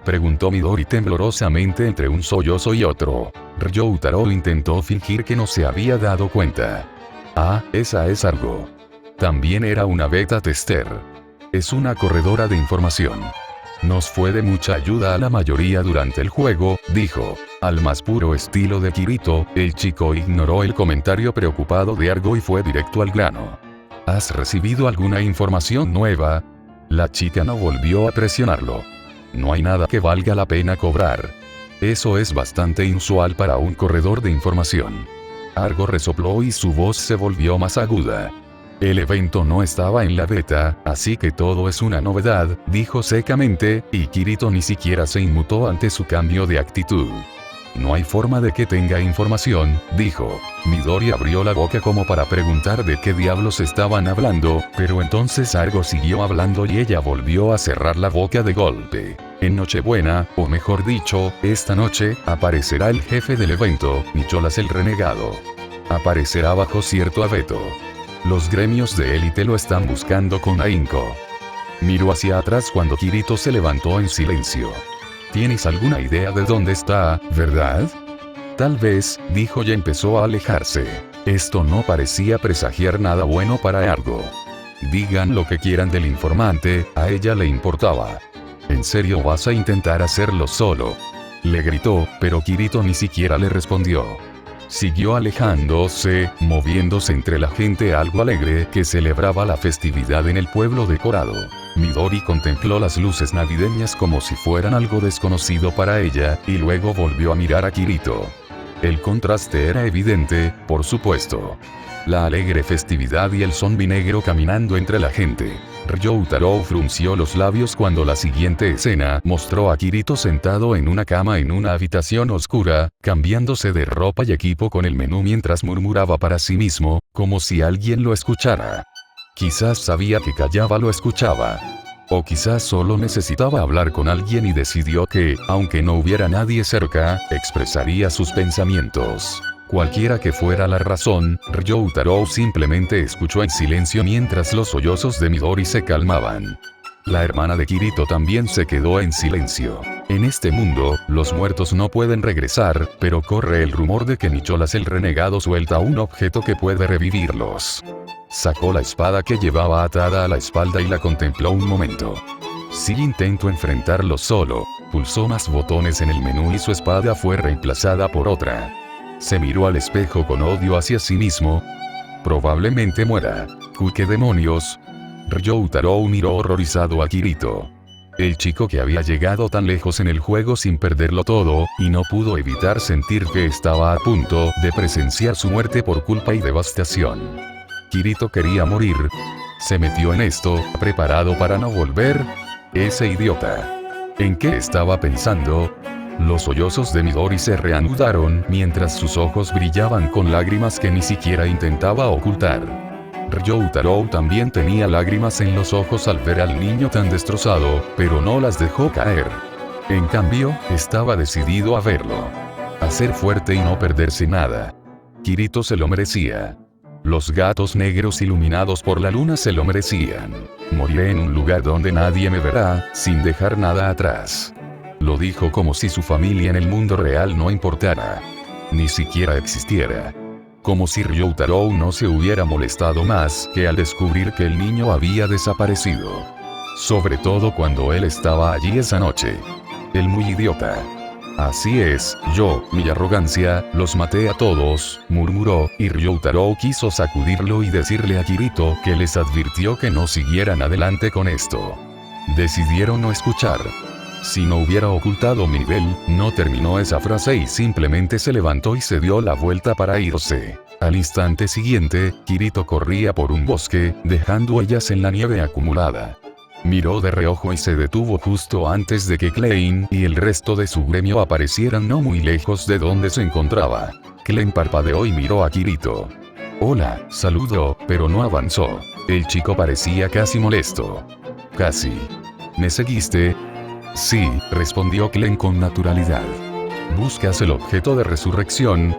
Preguntó Midori temblorosamente entre un sollozo y otro. Ryoutarou intentó fingir que no se había dado cuenta. Ah, esa es Argo. También era una beta tester. Es una corredora de información. Nos fue de mucha ayuda a la mayoría durante el juego, dijo. Al más puro estilo de Kirito, el chico ignoró el comentario preocupado de Argo y fue directo al grano. ¿Has recibido alguna información nueva? La chica no volvió a presionarlo. No hay nada que valga la pena cobrar. Eso es bastante inusual para un corredor de información. Argo resopló y su voz se volvió más aguda. El evento no estaba en la beta, así que todo es una novedad, dijo secamente, y Kirito ni siquiera se inmutó ante su cambio de actitud. No hay forma de que tenga información, dijo. Midori abrió la boca como para preguntar de qué diablos estaban hablando, pero entonces Argo siguió hablando y ella volvió a cerrar la boca de golpe. En Nochebuena, o mejor dicho, esta noche, aparecerá el jefe del evento, Nicholas el Renegado. Aparecerá bajo cierto abeto. Los gremios de élite lo están buscando con ahínco. Miró hacia atrás cuando Kirito se levantó en silencio. ¿Tienes alguna idea de dónde está, verdad? Tal vez, dijo y empezó a alejarse. Esto no parecía presagiar nada bueno para Argo. Digan lo que quieran del informante, a ella le importaba. ¿En serio vas a intentar hacerlo solo? Le gritó, pero Kirito ni siquiera le respondió. Siguió alejándose, moviéndose entre la gente algo alegre que celebraba la festividad en el pueblo decorado. Midori contempló las luces navideñas como si fueran algo desconocido para ella, y luego volvió a mirar a Kirito. El contraste era evidente, por supuesto. La alegre festividad y el zombi negro caminando entre la gente. Ryoutarou frunció los labios cuando la siguiente escena mostró a Kirito sentado en una cama en una habitación oscura, cambiándose de ropa y equipo con el menú mientras murmuraba para sí mismo, como si alguien lo escuchara. Quizás sabía que callaba lo escuchaba. O quizás solo necesitaba hablar con alguien y decidió que, aunque no hubiera nadie cerca, expresaría sus pensamientos. Cualquiera que fuera la razón, Ryoutarou simplemente escuchó en silencio mientras los sollozos de Midori se calmaban. La hermana de Kirito también se quedó en silencio. En este mundo, los muertos no pueden regresar, pero corre el rumor de que Nicholas el Renegado suelta un objeto que puede revivirlos. Sacó la espada que llevaba atada a la espalda y la contempló un momento. Si intento enfrentarlo solo, pulsó más botones en el menú y su espada fue reemplazada por otra. Se miró al espejo con odio hacia sí mismo. Probablemente muera. ¿Qué demonios? Ryoutarou miró horrorizado a Kirito. El chico que había llegado tan lejos en el juego sin perderlo todo, y no pudo evitar sentir que estaba a punto de presenciar su muerte por culpa y devastación. Kirito quería morir. Se metió en esto, preparado para no volver. Ese idiota. ¿En qué estaba pensando? Los sollozos de Midori se reanudaron mientras sus ojos brillaban con lágrimas que ni siquiera intentaba ocultar. Ryoutarou también tenía lágrimas en los ojos al ver al niño tan destrozado, pero no las dejó caer. En cambio, estaba decidido a verlo. A ser fuerte y no perderse nada. Kirito se lo merecía. Los gatos negros iluminados por la luna se lo merecían. Moriré en un lugar donde nadie me verá, sin dejar nada atrás. Lo dijo como si su familia en el mundo real no importara. Ni siquiera existiera. Como si Ryoutarou no se hubiera molestado más que al descubrir que el niño había desaparecido. Sobre todo cuando él estaba allí esa noche. El muy idiota. Así es, mi arrogancia, los maté a todos, murmuró, y Ryoutarou quiso sacudirlo y decirle a Kirito que les advirtió que no siguieran adelante con esto. Decidieron no escuchar. Si no hubiera ocultado mi nivel, no terminó esa frase y simplemente se levantó y se dio la vuelta para irse. Al instante siguiente, Kirito corría por un bosque, dejando huellas en la nieve acumulada. Miró de reojo y se detuvo justo antes de que Klein y el resto de su gremio aparecieran no muy lejos de donde se encontraba. Klein parpadeó y miró a Kirito. Hola, saludó, pero no avanzó. El chico parecía casi molesto. Casi. ¿Me seguiste? Sí, respondió Klein con naturalidad. ¿Buscas el objeto de resurrección?,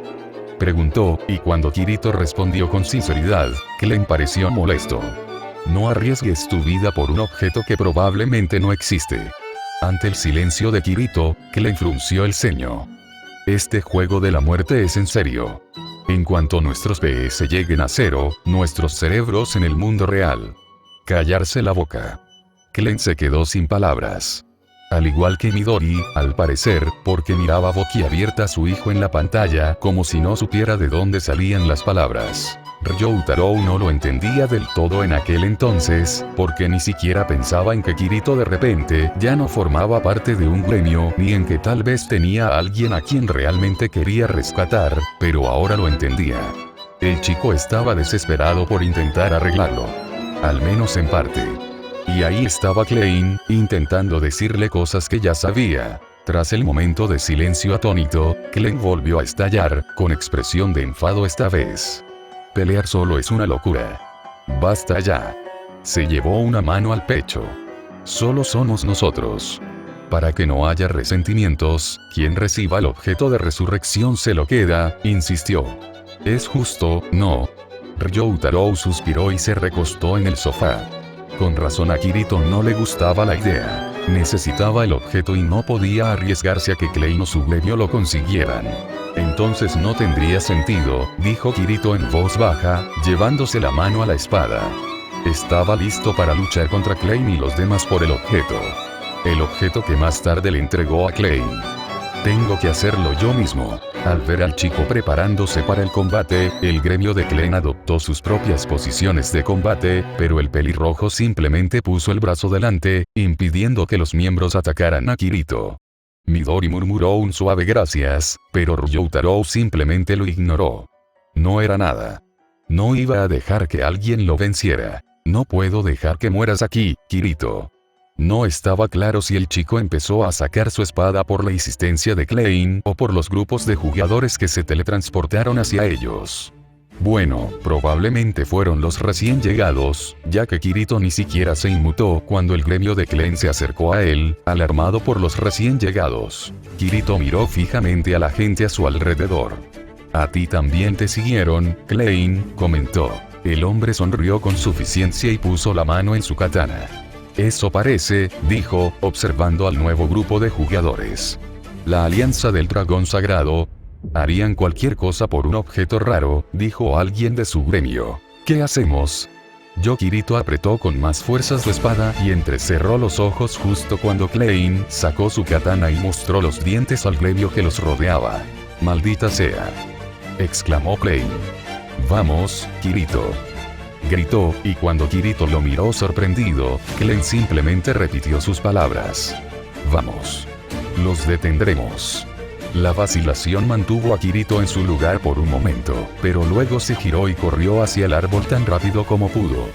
preguntó, y cuando Kirito respondió con sinceridad, Klein pareció molesto. No arriesgues tu vida por un objeto que probablemente no existe. Ante el silencio de Kirito, Klein frunció el ceño. Este juego de la muerte es en serio. En cuanto nuestros PS lleguen a cero, nuestros cerebros en el mundo real. Callarse la boca. Klein se quedó sin palabras. Al igual que Midori, al parecer, porque miraba boquiabierta a su hijo en la pantalla, como si no supiera de dónde salían las palabras. Ryoutarou no lo entendía del todo en aquel entonces, porque ni siquiera pensaba en que Kirito de repente ya no formaba parte de un gremio, ni en que tal vez tenía a alguien a quien realmente quería rescatar, pero ahora lo entendía. El chico estaba desesperado por intentar arreglarlo. Al menos en parte. Y ahí estaba Klein, intentando decirle cosas que ya sabía. Tras el momento de silencio atónito, Klein volvió a estallar, con expresión de enfado esta vez. Pelear solo es una locura. Basta ya. Se llevó una mano al pecho. Solo somos nosotros. Para que no haya resentimientos, quien reciba el objeto de resurrección se lo queda, insistió. Es justo, ¿no? Ryoutarou suspiró y se recostó en el sofá. Con razón a Kirito no le gustaba la idea. Necesitaba el objeto y no podía arriesgarse a que Klein o su gremio lo consiguieran. Entonces no tendría sentido, dijo Kirito en voz baja, llevándose la mano a la espada. Estaba listo para luchar contra Klein y los demás por el objeto. El objeto que más tarde le entregó a Klein. Tengo que hacerlo yo mismo. Al ver al chico preparándose para el combate, el gremio de Klein adoptó sus propias posiciones de combate, pero el pelirrojo simplemente puso el brazo delante, impidiendo que los miembros atacaran a Kirito. Midori murmuró un suave gracias, pero Ryoutarou simplemente lo ignoró. No era nada. No iba a dejar que alguien lo venciera. No puedo dejar que mueras aquí, Kirito. No estaba claro si el chico empezó a sacar su espada por la insistencia de Klein o por los grupos de jugadores que se teletransportaron hacia ellos. Bueno, probablemente fueron los recién llegados, ya que Kirito ni siquiera se inmutó cuando el gremio de Klein se acercó a él, alarmado por los recién llegados. Kirito miró fijamente a la gente a su alrededor. A ti también te siguieron, Klein, comentó. El hombre sonrió con suficiencia y puso la mano en su katana. Eso parece, dijo, observando al nuevo grupo de jugadores. La alianza del dragón sagrado. Harían cualquier cosa por un objeto raro, dijo alguien de su gremio. ¿Qué hacemos? Kirito apretó con más fuerza su espada y entrecerró los ojos justo cuando Klein sacó su katana y mostró los dientes al gremio que los rodeaba. Maldita sea. Exclamó Klein. Vamos, Kirito. Gritó, y cuando Kirito lo miró sorprendido, Klein simplemente repitió sus palabras. Vamos. Los detendremos. La vacilación mantuvo a Kirito en su lugar por un momento, pero luego se giró y corrió hacia el árbol tan rápido como pudo.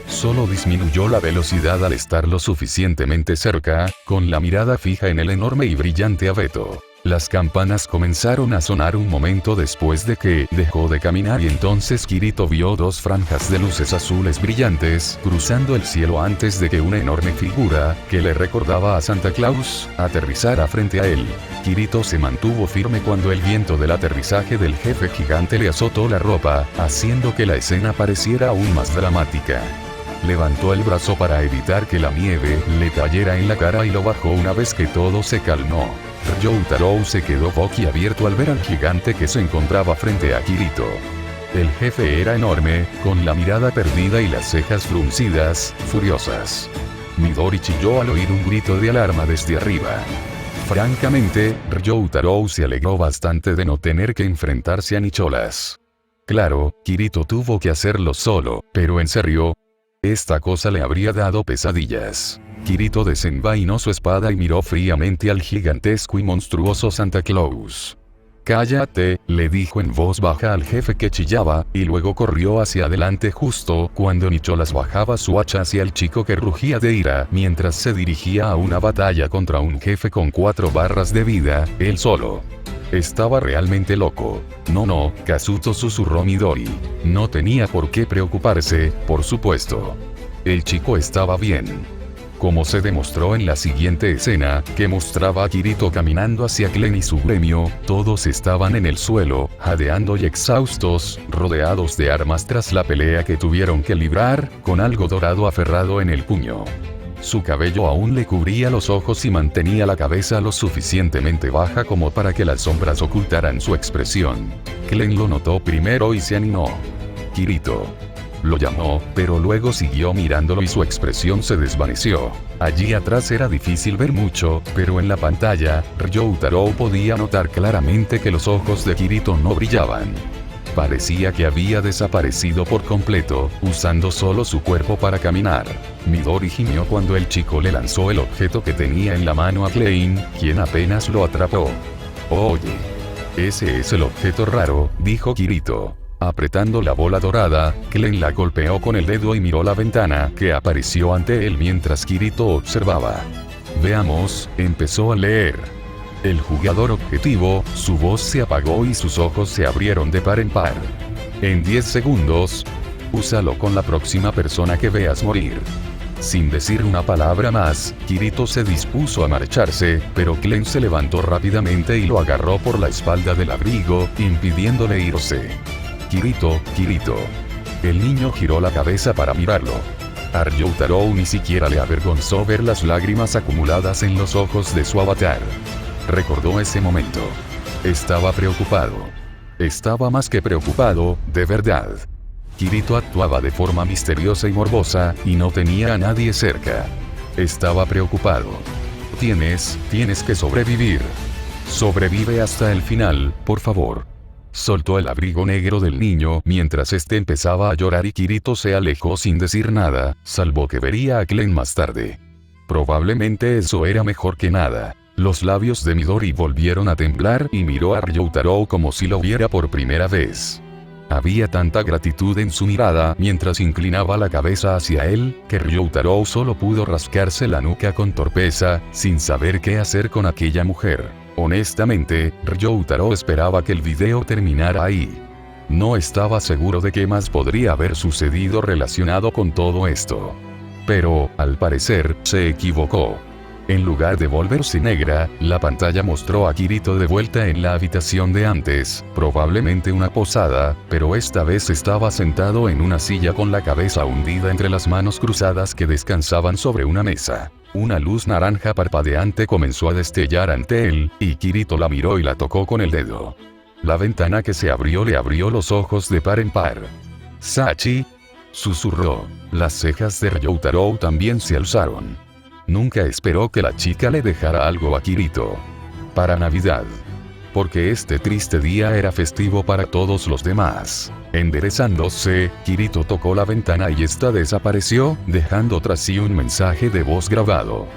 Solo disminuyó la velocidad al estar lo suficientemente cerca, con la mirada fija en el enorme y brillante abeto. Las campanas comenzaron a sonar un momento después de que dejó de caminar y entonces Kirito vio dos franjas de luces azules brillantes cruzando el cielo antes de que una enorme figura, que le recordaba a Santa Claus, aterrizara frente a él. Kirito se mantuvo firme cuando el viento del aterrizaje del jefe gigante le azotó la ropa, haciendo que la escena pareciera aún más dramática. Levantó el brazo para evitar que la nieve le cayera en la cara y lo bajó una vez que todo se calmó. Ryoutarou se quedó boquiabierto al ver al gigante que se encontraba frente a Kirito. El jefe era enorme, con la mirada perdida y las cejas fruncidas, furiosas. Midori chilló al oír un grito de alarma desde arriba. Francamente, Ryoutarou se alegró bastante de no tener que enfrentarse a Nicholas. Claro, Kirito tuvo que hacerlo solo, pero en serio, esta cosa le habría dado pesadillas. Kirito desenvainó su espada y miró fríamente al gigantesco y monstruoso Santa Claus. Cállate, le dijo en voz baja al jefe que chillaba, y luego corrió hacia adelante justo cuando Nicholas bajaba su hacha hacia el chico que rugía de ira mientras se dirigía a una batalla contra un jefe con 4 barras de vida, él solo. Estaba realmente loco. No, Kazuto, susurró Midori. No tenía por qué preocuparse, por supuesto. El chico estaba bien. Como se demostró en la siguiente escena, que mostraba a Kirito caminando hacia Glen y su gremio, todos estaban en el suelo, jadeando y exhaustos, rodeados de armas tras la pelea que tuvieron que librar, con algo dorado aferrado en el puño. Su cabello aún le cubría los ojos y mantenía la cabeza lo suficientemente baja como para que las sombras ocultaran su expresión. Glen lo notó primero y se animó. Kirito. Lo llamó, pero luego siguió mirándolo y su expresión se desvaneció. Allí atrás era difícil ver mucho, pero en la pantalla, Ryotaro podía notar claramente que los ojos de Kirito no brillaban. Parecía que había desaparecido por completo, usando solo su cuerpo para caminar. Midori gimió cuando el chico le lanzó el objeto que tenía en la mano a Klein, quien apenas lo atrapó. Oye. Ese es el objeto raro, dijo Kirito. Apretando la bola dorada, Klein la golpeó con el dedo y miró la ventana que apareció ante él mientras Kirito observaba. Veamos, empezó a leer. El jugador objetivo, su voz se apagó y sus ojos se abrieron de par en par. En 10 segundos. Úsalo con la próxima persona que veas morir. Sin decir una palabra más, Kirito se dispuso a marcharse, pero Klein se levantó rápidamente y lo agarró por la espalda del abrigo, impidiéndole irse. Kirito. El niño giró la cabeza para mirarlo. A Ryotaro ni siquiera le avergonzó ver las lágrimas acumuladas en los ojos de su avatar. Recordó ese momento. Estaba preocupado. Estaba más que preocupado, de verdad. Kirito actuaba de forma misteriosa y morbosa, y no tenía a nadie cerca. Estaba preocupado. Tienes que sobrevivir. Sobrevive hasta el final, por favor. Soltó el abrigo negro del niño mientras este empezaba a llorar y Kirito se alejó sin decir nada, salvo que vería a Glen más tarde. Probablemente eso era mejor que nada. Los labios de Midori volvieron a temblar y miró a Ryotaro como si lo viera por primera vez. Había tanta gratitud en su mirada mientras inclinaba la cabeza hacia él, que Ryotaro solo pudo rascarse la nuca con torpeza, sin saber qué hacer con aquella mujer. Honestamente, Ryotaro esperaba que el video terminara ahí. No estaba seguro de qué más podría haber sucedido relacionado con todo esto. Pero, al parecer, se equivocó. En lugar de volverse negra, la pantalla mostró a Kirito de vuelta en la habitación de antes, probablemente una posada, pero esta vez estaba sentado en una silla con la cabeza hundida entre las manos cruzadas que descansaban sobre una mesa. Una luz naranja parpadeante comenzó a destellar ante él, y Kirito la miró y la tocó con el dedo. La ventana que se abrió le abrió los ojos de par en par. «Sachi», susurró. Las cejas de Ryotaro también se alzaron. Nunca esperó que la chica le dejara algo a Kirito. Para Navidad. Porque este triste día era festivo para todos los demás. Enderezándose, Kirito tocó la ventana y esta desapareció, dejando tras sí un mensaje de voz grabado.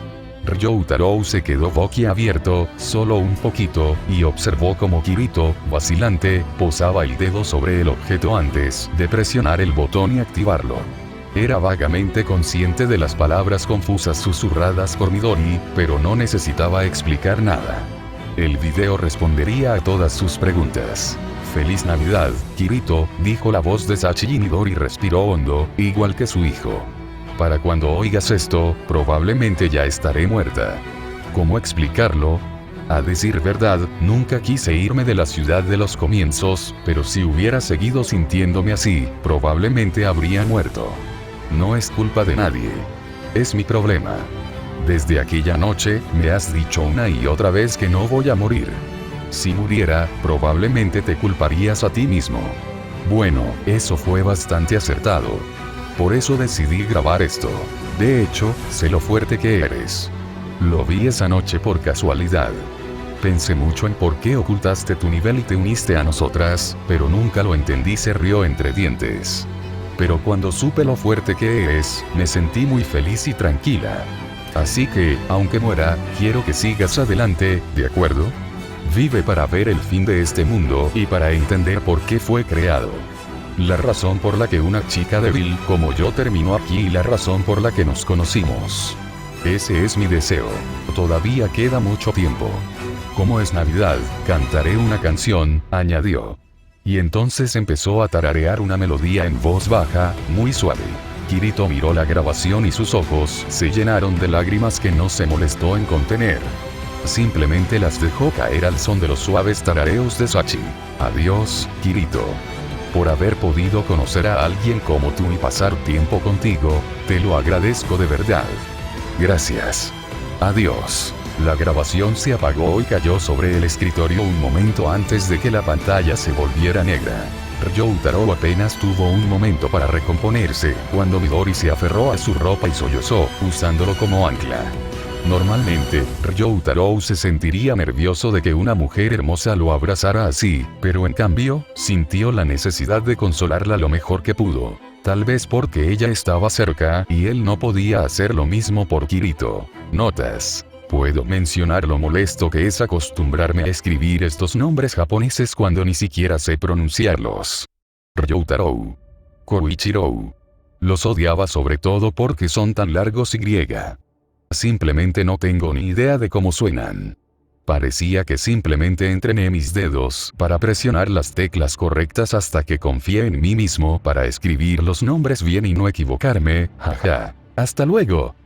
Ryotaro se quedó boquiabierto, solo un poquito, y observó cómo Kirito, vacilante, posaba el dedo sobre el objeto antes de presionar el botón y activarlo. Era vagamente consciente de las palabras confusas susurradas por Midori, pero no necesitaba explicar nada. El video respondería a todas sus preguntas. «Feliz Navidad, Kirito», dijo la voz de Sachi y Midori respiró hondo, igual que su hijo. «Para cuando oigas esto, probablemente ya estaré muerta». ¿Cómo explicarlo? A decir verdad, nunca quise irme de la ciudad de los comienzos, pero si hubiera seguido sintiéndome así, probablemente habría muerto. No es culpa de nadie. Es mi problema. Desde aquella noche, me has dicho una y otra vez que no voy a morir. Si muriera, probablemente te culparías a ti mismo. Bueno, eso fue bastante acertado. Por eso decidí grabar esto. De hecho, sé lo fuerte que eres. Lo vi esa noche por casualidad. Pensé mucho en por qué ocultaste tu nivel y te uniste a nosotras, pero nunca lo entendí, se rió entre dientes. Pero cuando supe lo fuerte que eres, me sentí muy feliz y tranquila. Así que, aunque muera, quiero que sigas adelante, ¿de acuerdo? Vive para ver el fin de este mundo y para entender por qué fue creado. La razón por la que una chica débil como yo terminó aquí y la razón por la que nos conocimos. Ese es mi deseo. Todavía queda mucho tiempo. Como es Navidad, cantaré una canción, añadió. Y entonces empezó a tararear una melodía en voz baja, muy suave. Kirito miró la grabación y sus ojos se llenaron de lágrimas que no se molestó en contener. Simplemente las dejó caer al son de los suaves tarareos de Sachi. Adiós, Kirito. Por haber podido conocer a alguien como tú y pasar tiempo contigo, te lo agradezco de verdad. Gracias. Adiós. La grabación se apagó y cayó sobre el escritorio un momento antes de que la pantalla se volviera negra. Ryotaro apenas tuvo un momento para recomponerse, cuando Midori se aferró a su ropa y sollozó, usándolo como ancla. Normalmente, Ryotaro se sentiría nervioso de que una mujer hermosa lo abrazara así, pero en cambio, sintió la necesidad de consolarla lo mejor que pudo. Tal vez porque ella estaba cerca y él no podía hacer lo mismo por Kirito. Notas. Puedo mencionar lo molesto que es acostumbrarme a escribir estos nombres japoneses cuando ni siquiera sé pronunciarlos. Ryotaro. Koichiro. Los odiaba sobre todo porque son tan largos y griega. Simplemente no tengo ni idea de cómo suenan. Parecía que simplemente entrené mis dedos para presionar las teclas correctas hasta que confié en mí mismo para escribir los nombres bien y no equivocarme, jaja. Hasta luego.